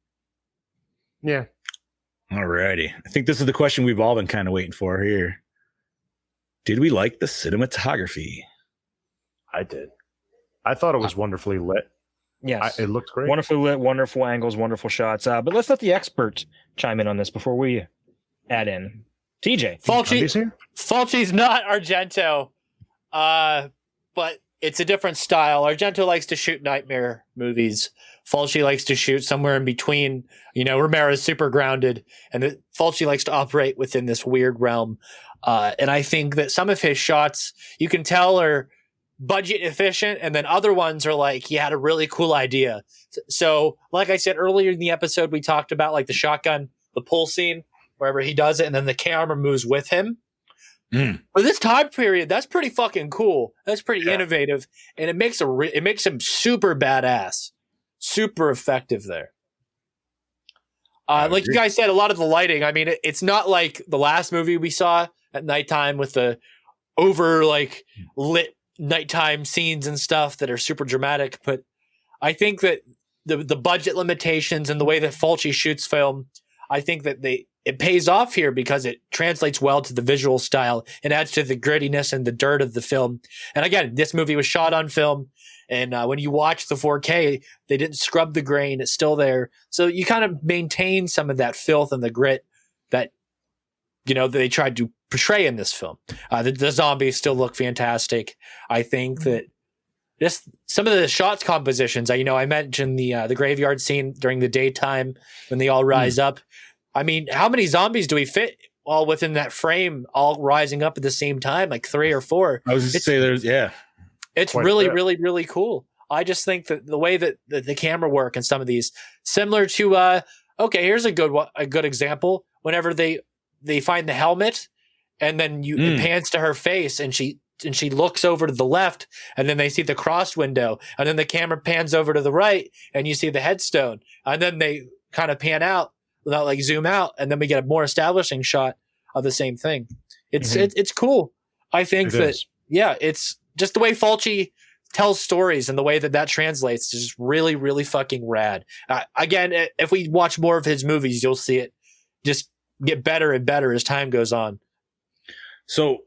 Yeah. All righty. I think this is the question we've all been kind of waiting for here. Did we like the cinematography? I did. I thought it was wonderfully lit. Yes. It looked great. Wonderfully lit, wonderful angles, wonderful shots. But let's let the expert chime in on this before we add in. TJ. Fulci's not Argento, but it's a different style. Argento likes to shoot nightmare movies. Fulci likes to shoot somewhere in between. Romero's super grounded, and Fulci likes to operate within this weird realm. And I think that some of his shots, you can tell, are budget efficient, and then other ones are like he had a really cool idea. So like I said earlier in the episode, we talked about like the shotgun, the pull scene, wherever he does it, and then the camera moves with him. For this time period, that's pretty fucking cool. That's pretty innovative, and it makes him super badass, super effective there. Like you guys said, a lot of the lighting. I mean, it's not like the last movie we saw at nighttime with the over like lit nighttime scenes and stuff that are super dramatic. But I think that the budget limitations and the way that Fulci shoots film, I think that it pays off here because it translates well to the visual style and adds to the grittiness and the dirt of the film. And again, this movie was shot on film, and when you watch the 4K, they didn't scrub the grain; it's still there. So you kind of maintain some of that filth and the grit that they tried to portray in this film. The zombies still look fantastic. I think that just some of the shots compositions. I mentioned the graveyard scene during the daytime when they all rise up. I mean, how many zombies do we fit all within that frame, all rising up at the same time, like 3 or 4? I was just say it's really, really, really cool. I just think that the way that the camera work in some of these, similar to here's a good example. Whenever they find the helmet, and then it pans to her face, and she looks over to the left, and then they see the cross window, and then the camera pans over to the right, and you see the headstone, and then they kind of pan out, without like zoom out, and then we get a more establishing shot of the same thing. It's cool. I think it's just the way Fulci tells stories and the way that translates is just really, really fucking rad. Again, if we watch more of his movies, you'll see it just get better and better as time goes on. So,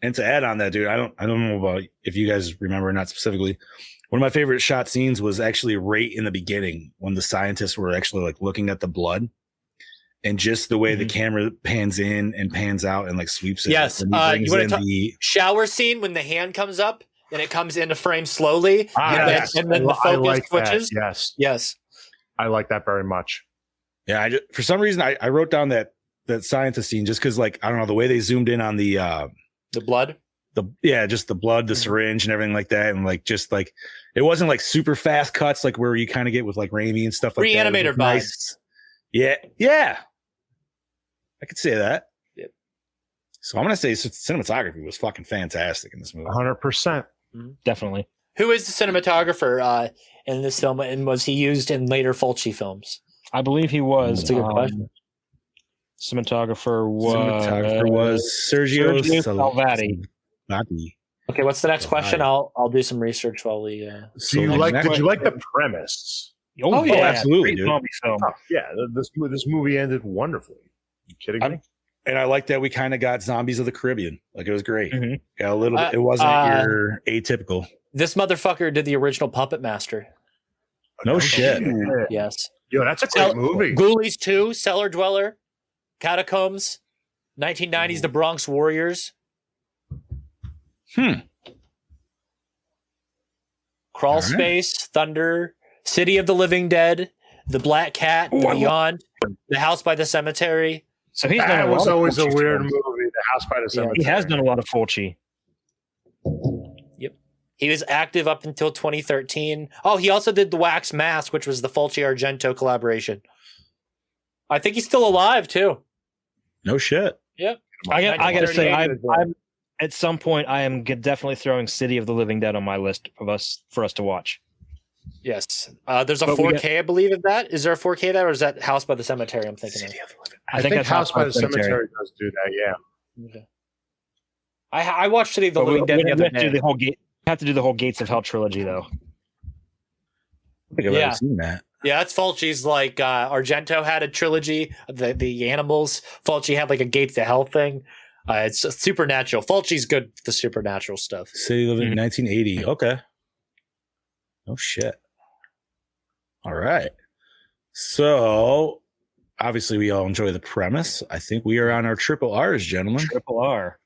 and to add on that, dude, I don't know about if you guys remember or not specifically. One of my favorite shot scenes was actually right in the beginning when the scientists were actually like looking at the blood. And just the way the camera pans in and pans out and like sweeps it. Yes. You want to talk shower scene when the hand comes up and it comes into frame slowly. And then the focus switches. Yes. I like that very much. Yeah. For some reason, I wrote down that scientist scene just because, like, I don't know, the way they zoomed in on the blood. Just the blood, the syringe and everything like that. And like, just like, it wasn't like super fast cuts, like where you kind of get with like Raimi and stuff like Reanimator that. Nice. Yeah. I could say that. Yep. So I'm going to say cinematography was fucking fantastic in this movie. 100%. Definitely. Who is the cinematographer in this film, and was he used in later Fulci films? I believe he was. That's a good question. Cinematographer was Sergio Salvati. Okay, what's the next question? I'll do some research while we. Did you like the premise? Oh yeah, absolutely, dude. Film. Oh, yeah, this movie ended wonderfully. You kidding me? And I like that we kind of got Zombies of the Caribbean. Like, it was great. Mm-hmm. Got a little bit. It wasn't your atypical. This motherfucker did the original Puppet Master. No shit. Yes. Yo, that's a great movie. Ghoulies 2, Cellar Dweller, Catacombs, 1990s The Bronx Warriors. Crawl Space, Thunder, City of the Living Dead, The Black Cat, The Beyond, The House by the Cemetery. So he's done was always a weird movie, The House by the Cemetery. He has done a lot of Fulci. Yep. He was active up until 2013. Oh, he also did The Wax Mask, which was the Fulci-Argento collaboration. I think he's still alive, too. No shit. Yep. I got to say, I'm at some point, I am definitely throwing City of the Living Dead on my list for us to watch. Yes. There's a 4K, I believe, of that. Is there a 4K of that, or is that House by the Cemetery I'm thinking of? I think that's House by the Cemetery does do that. Yeah. Okay. I watched City of the Living Dead the other day. Have to do the whole Gates of Hell trilogy, though. I think I've ever seen that. Yeah, that's Fulci's. Like Argento had a trilogy, the animals. Fulci had like a Gates of Hell thing. It's supernatural. Fulci's good with the supernatural stuff. City of Living 1980. Okay. Oh shit. All right. So obviously we all enjoy the premise. I think we are on our triple R's, gentlemen. Triple R.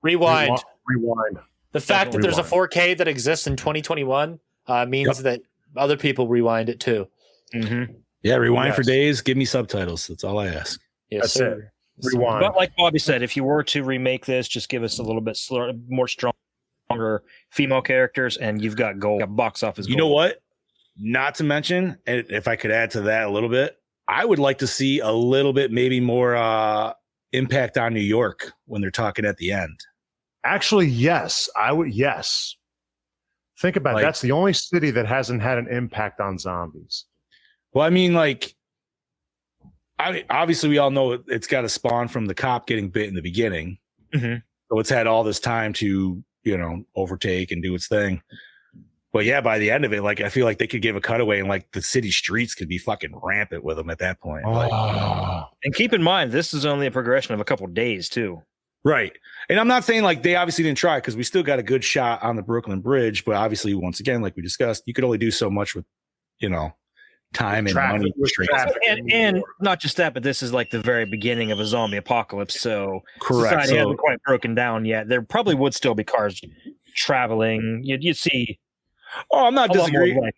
Rewind. Rewind. The fact that there's a 4K that exists in 2021 means that other people rewind it too. Mm-hmm. Yeah, rewind for days. Give me subtitles. That's all I ask. Yes, That's sir. it. Rewind. But like Bobby said, if you were to remake this, just give us a little bit more stronger female characters, and you've got gold. Got box office gold. You know what? Not to mention, and if I could add to that a little bit, I would like to see a little bit maybe more impact on New York when they're talking at the end. Actually, yes. I would. Yes. Think about it. That's the only city that hasn't had an impact on zombies. Well, I mean, like, obviously we all know it's got to spawn from the cop getting bit in the beginning. Mm-hmm. So it's had all this time to, overtake and do its thing. But yeah, by the end of it, like, I feel like they could give a cutaway and like the city streets could be fucking rampant with them at that point. And keep in mind, this is only a progression of a couple of days too. Right. And I'm not saying like they obviously didn't try, because we still got a good shot on the Brooklyn Bridge. But obviously, once again, like we discussed, you could only do so much with, time and money. And not just that, but this is like the very beginning of a zombie apocalypse. So correct. Society hasn't quite broken down yet. There probably would still be cars traveling. You'd see. Oh, I'm not disagreeing.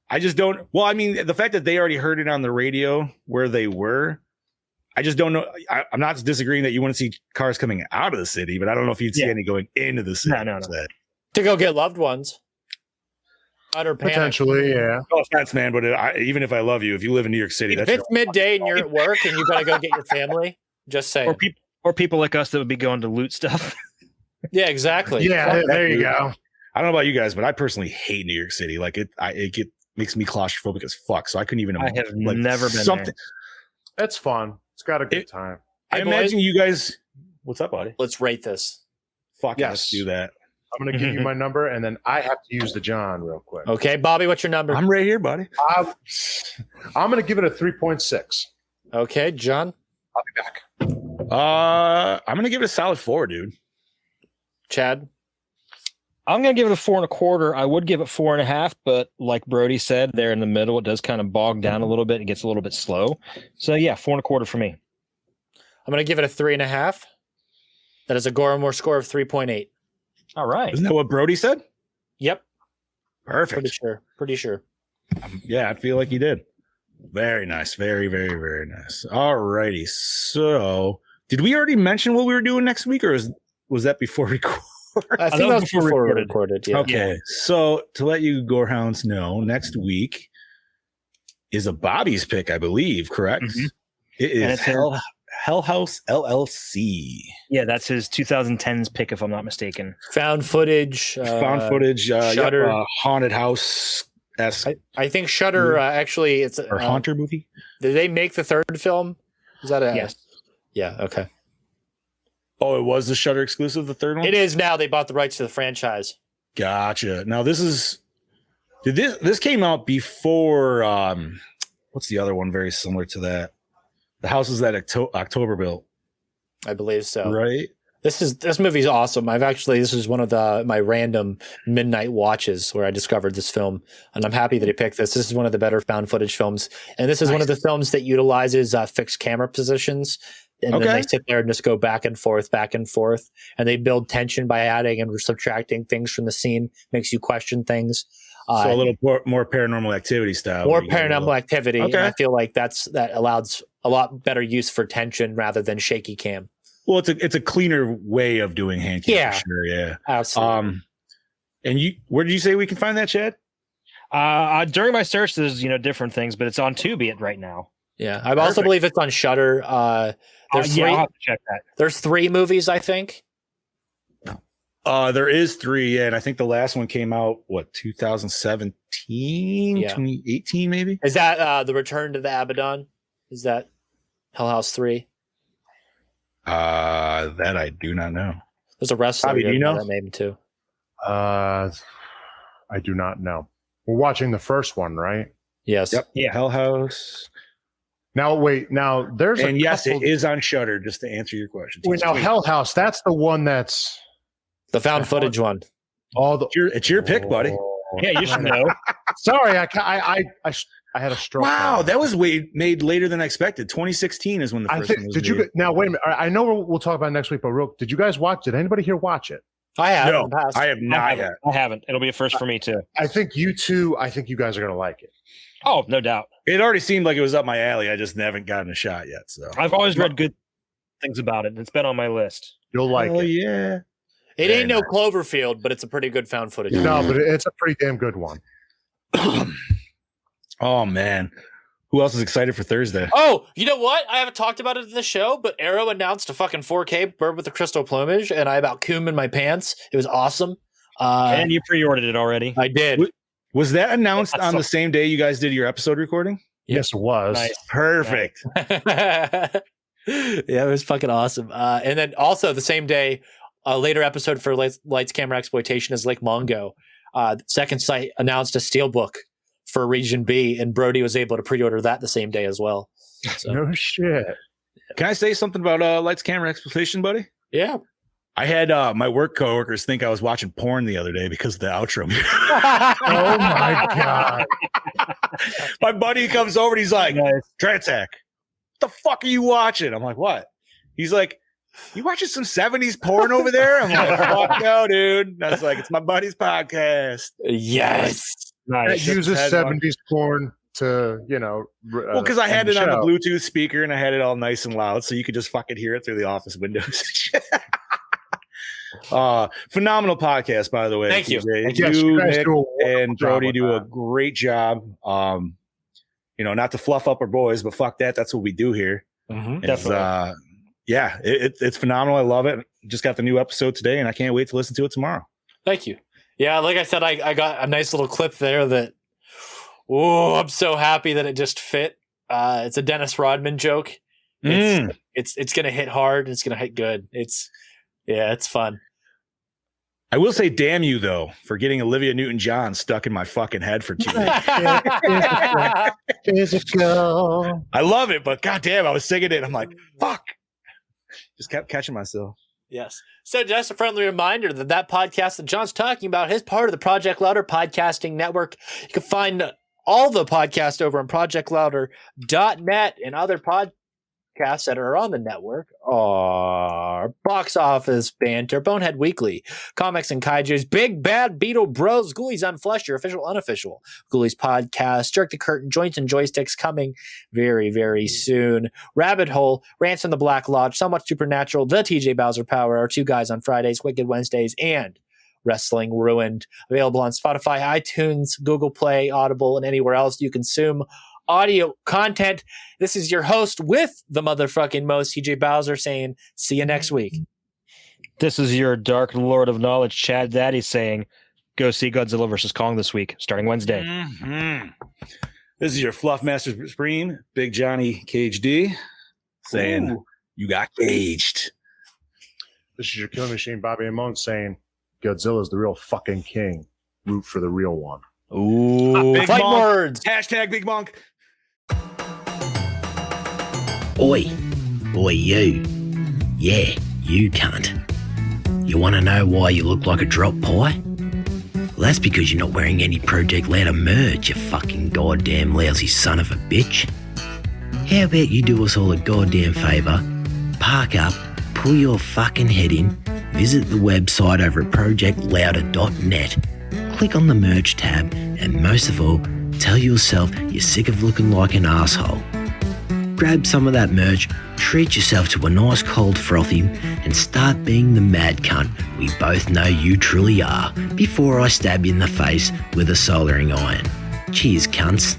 I just don't. Well, I mean, the fact that they already heard it on the radio where they were, I just don't know. I'm not disagreeing that you want to see cars coming out of the city, but I don't know if you'd see any going into the city. No. To go get loved ones. Utter panic. Potentially, yeah. No offense, man, but even if I love you, if you live in New York City, if it's midday and you're at work and you gotta go get your family, just say. Or people like us that would be going to loot stuff. Yeah, exactly. Yeah, there you go. I don't know about you guys, but I personally hate New York City. Like it makes me claustrophobic as fuck. So I couldn't even. I have never been there. It's fun. It's got a good time. I imagine you guys. What's up, buddy? Let's rate this. Fuck yes, let's do that. I'm going to give you my number, and then I have to use the John real quick. Okay, Bobby, what's your number? I'm right here, buddy. I'm going to give it a 3.6. Okay, John. I'll be back. I'm going to give it a solid 4, dude. Chad. I'm going to give it a 4.25. I would give it 4.5, but like Brody said, there in the middle, it does kind of bog down a little bit. It gets a little bit slow. So yeah, 4.25 for me. I'm going to give it a 3.5. That is a Gore N More score of 3.8. All right. Isn't that what Brody said? Yep. Perfect. Pretty sure. Yeah, I feel like you did. Very nice. Very, very, very nice. All righty. So, did we already mention what we were doing next week, or was that before recording? I think that was before we recorded. Yeah. Okay. So, to let you Gorehounds know, next week is a Bobby's pick, I believe, correct? Mm-hmm. It is Hell House LLC. Yeah, that's his 2010s pick, if I'm not mistaken. Found footage. Shudder. Haunted house. I think Shudder actually it's a Haunter movie. Did they make the third film? Is that yes? Yeah. Okay. Oh, it was the Shudder exclusive, the third one. It is now. They bought the rights to the franchise. Gotcha. Now this came out before. What's the other one very similar to that? The house is that October built. I believe so. Right. This movie's awesome. This is one of my random midnight watches where I discovered this film, and I'm happy that he picked this. This is one of the better found footage films, and this is one of the films that utilizes fixed camera positions, and then they sit there and just go back and forth, and they build tension by adding and subtracting things from the scene, makes you question things. So a little more paranormal activity style. More paranormal activity. Okay. And I feel like that allows a lot better use for tension rather than shaky cam. Well, it's a cleaner way of doing hand cam. Yeah, for sure. Yeah, absolutely. And where did you say we can find that, Chad? During my search, there's different things, but it's on Tubi right now. Yeah, I also believe it's on Shudder. I'll have to check that. There's 3 movies, I think. There is 3, yeah, and I think the last one came out 2017, 2018, maybe. Is that the Return to the Abaddon? Is that Hell House 3? That I do not know. There's a wrestler. Bobby, do you know that name too? I do not know. We're watching the first one, right? Yes. Yep. Yeah. Hell House. Now wait. Now there's and yes, it is on Shudder. Just to answer your question. Wait, now Hell House. That's the one that's the found footage one. All the it's your pick, buddy. Yeah, you should know. Sorry, I had a stroke. Wow, that was made later than I expected. 2016 is when the first one was did made. you now wait a minute? I know we'll talk about it next week, but real, did you guys watch? Did anybody here watch it? I have. No, I have not yet. I haven't. It'll be a first for me too. I think you guys are gonna like it. Oh, no doubt. It already seemed like it was up my alley. I just haven't gotten a shot yet. So I've always read good things about it. It's been on my list. You'll like it. Yeah. It ain't no Cloverfield, but it's a pretty good found footage. No, but it's a pretty damn good one. Oh man, who else is excited for Thursday? Oh, you know what? I haven't talked about it in the show, but Arrow announced a fucking 4K Bird with the Crystal Plumage, and I about cum in my pants. It was awesome. And you pre-ordered it already. I did. Was that announced on the same day you guys did your episode recording? Yes, it was. Nice. Perfect. Yeah, it was fucking awesome. And then also the same day, a later episode for Lights Camera Exploitation is Lake Mongo. Second Sight announced a steelbook for Region B, and Brody was able to pre-order that the same day as well. So, no shit. Can I say something about Lights Camera Exploitation, buddy? Yeah. I had my work coworkers think I was watching porn the other day because of the outro. Oh my god! My buddy comes over and he's like, "Transac, what the fuck are you watching?" I'm like, "What?" He's like, "You watching some 70s porn over there?" I'm like, "Fuck no, dude." I was like, "It's my buddy's podcast." Yes. Nice. That uses 70s porn to, well, because I had it on the Bluetooth speaker and I had it all nice and loud, so you could just fucking hear it through the office windows. Phenomenal podcast, by the way. Thank you. You, Nick, and Brody do a great job. Not to fluff up our boys, but fuck that. That's what we do here. Mm-hmm. Definitely. It's phenomenal. I love it. Just got the new episode today, and I can't wait to listen to it tomorrow. Thank you. Yeah, like I said, I got a nice little clip there that. Oh, I'm so happy that it just fit. It's a Dennis Rodman joke. It's gonna hit hard. It's gonna hit good. It's fun. I will say, damn you though, for getting Olivia Newton-John stuck in my fucking head for 2 days. Physical. I love it, but goddamn, I was singing it. I'm like, fuck. Just kept catching myself. Yes. So just a friendly reminder that podcast that John's talking about is part of the Project Louder podcasting network. You can find all the podcasts over on projectlouder.net and other podcasts that are on the network are Box Office Banter, Bonehead Weekly, Comics and Kaijus, Big Bad Beetle Bros, Ghoulies Unfleshed, your official unofficial Ghoulies podcast, Jerk the Curtain, Joints and Joysticks coming very, very soon. Rabbit Hole, Rants in the Black Lodge, Somewhat Supernatural, The TJ Bowser Power, our two guys on Fridays, Wicked Wednesdays, and Wrestling Ruined. Available on Spotify, iTunes, Google Play, Audible, and anywhere else you consume audio content. This is your host with the motherfucking most, TJ Bowser, saying, see you next week. This is your Dark Lord of Knowledge, Chad Daddy, saying, go see Godzilla vs. Kong this week, starting Wednesday. Mm-hmm. This is your Fluff Master Supreme, Big Johnny Cage D, saying, ooh, you got caged. This is your Killing Machine, Bobby Amon, saying, Godzilla's the real fucking king. Root for the real one. Ooh, big fight monk. words. Hashtag Big Monk. Oi, you. Yeah, you cunt. You want to know why you look like a drop pie? Well, that's because you're not wearing any Project Louder merch, you fucking goddamn lousy son of a bitch. How about you do us all a goddamn favour? Park up, pull your fucking head in, visit the website over at projectlouder.net, click on the merch tab, and most of all, tell yourself you're sick of looking like an asshole. Grab some of that merch, treat yourself to a nice cold frothy, and start being the mad cunt we both know you truly are before I stab you in the face with a soldering iron. Cheers, cunts.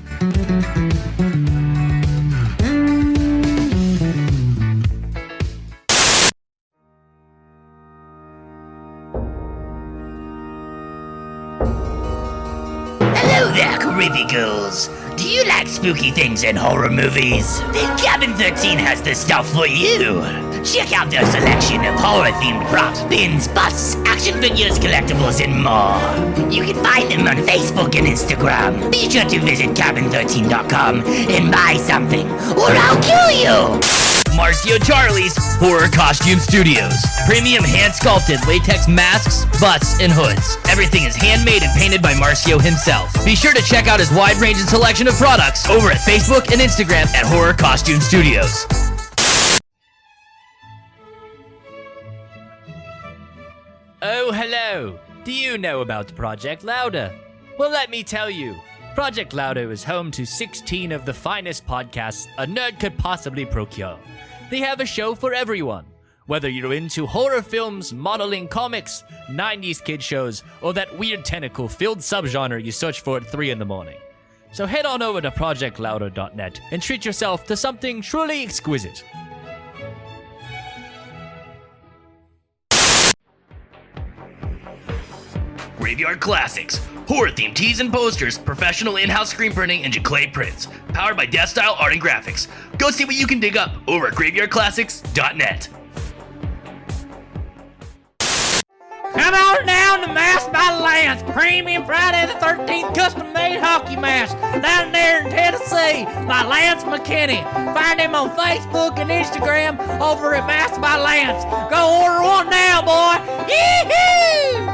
baby girls. Do you like spooky things and horror movies? Then Cabin 13 has the stuff for you. Check out their selection of horror-themed props, bins, busts, action figures, collectibles, and more. You can find them on Facebook and Instagram. Be sure to visit cabin13.com and buy something, or I'll kill you! Marcio Charlie's Horror Costume Studios. Premium hand-sculpted latex masks, busts, and hoods. Everything is handmade and painted by Marcio himself. Be sure to check out his wide range and selection of products over at Facebook and Instagram at Horror Costume Studios. Oh, hello. Do you know about Project Lauda? Well, let me tell you. Project Lauda is home to 16 of the finest podcasts a nerd could possibly procure. They have a show for everyone. Whether you're into horror films, modeling comics, 90s kid shows, or that weird tentacle-filled subgenre you search for at 3 in the morning. So head on over to projectlouder.net and treat yourself to something truly exquisite. Graveyard Classics. Horror-themed tees and posters, professional in-house screen printing, and Jaclay prints. Powered by Death Style Art and Graphics. Go see what you can dig up over at graveyardclassics.net. Come on down to Masked by the Lance, premium Friday the 13th custom-made hockey mask down there in Tennessee by Lance McKinney. Find him on Facebook and Instagram over at Masked by Lance. Go order one now, boy. Yee-hoo!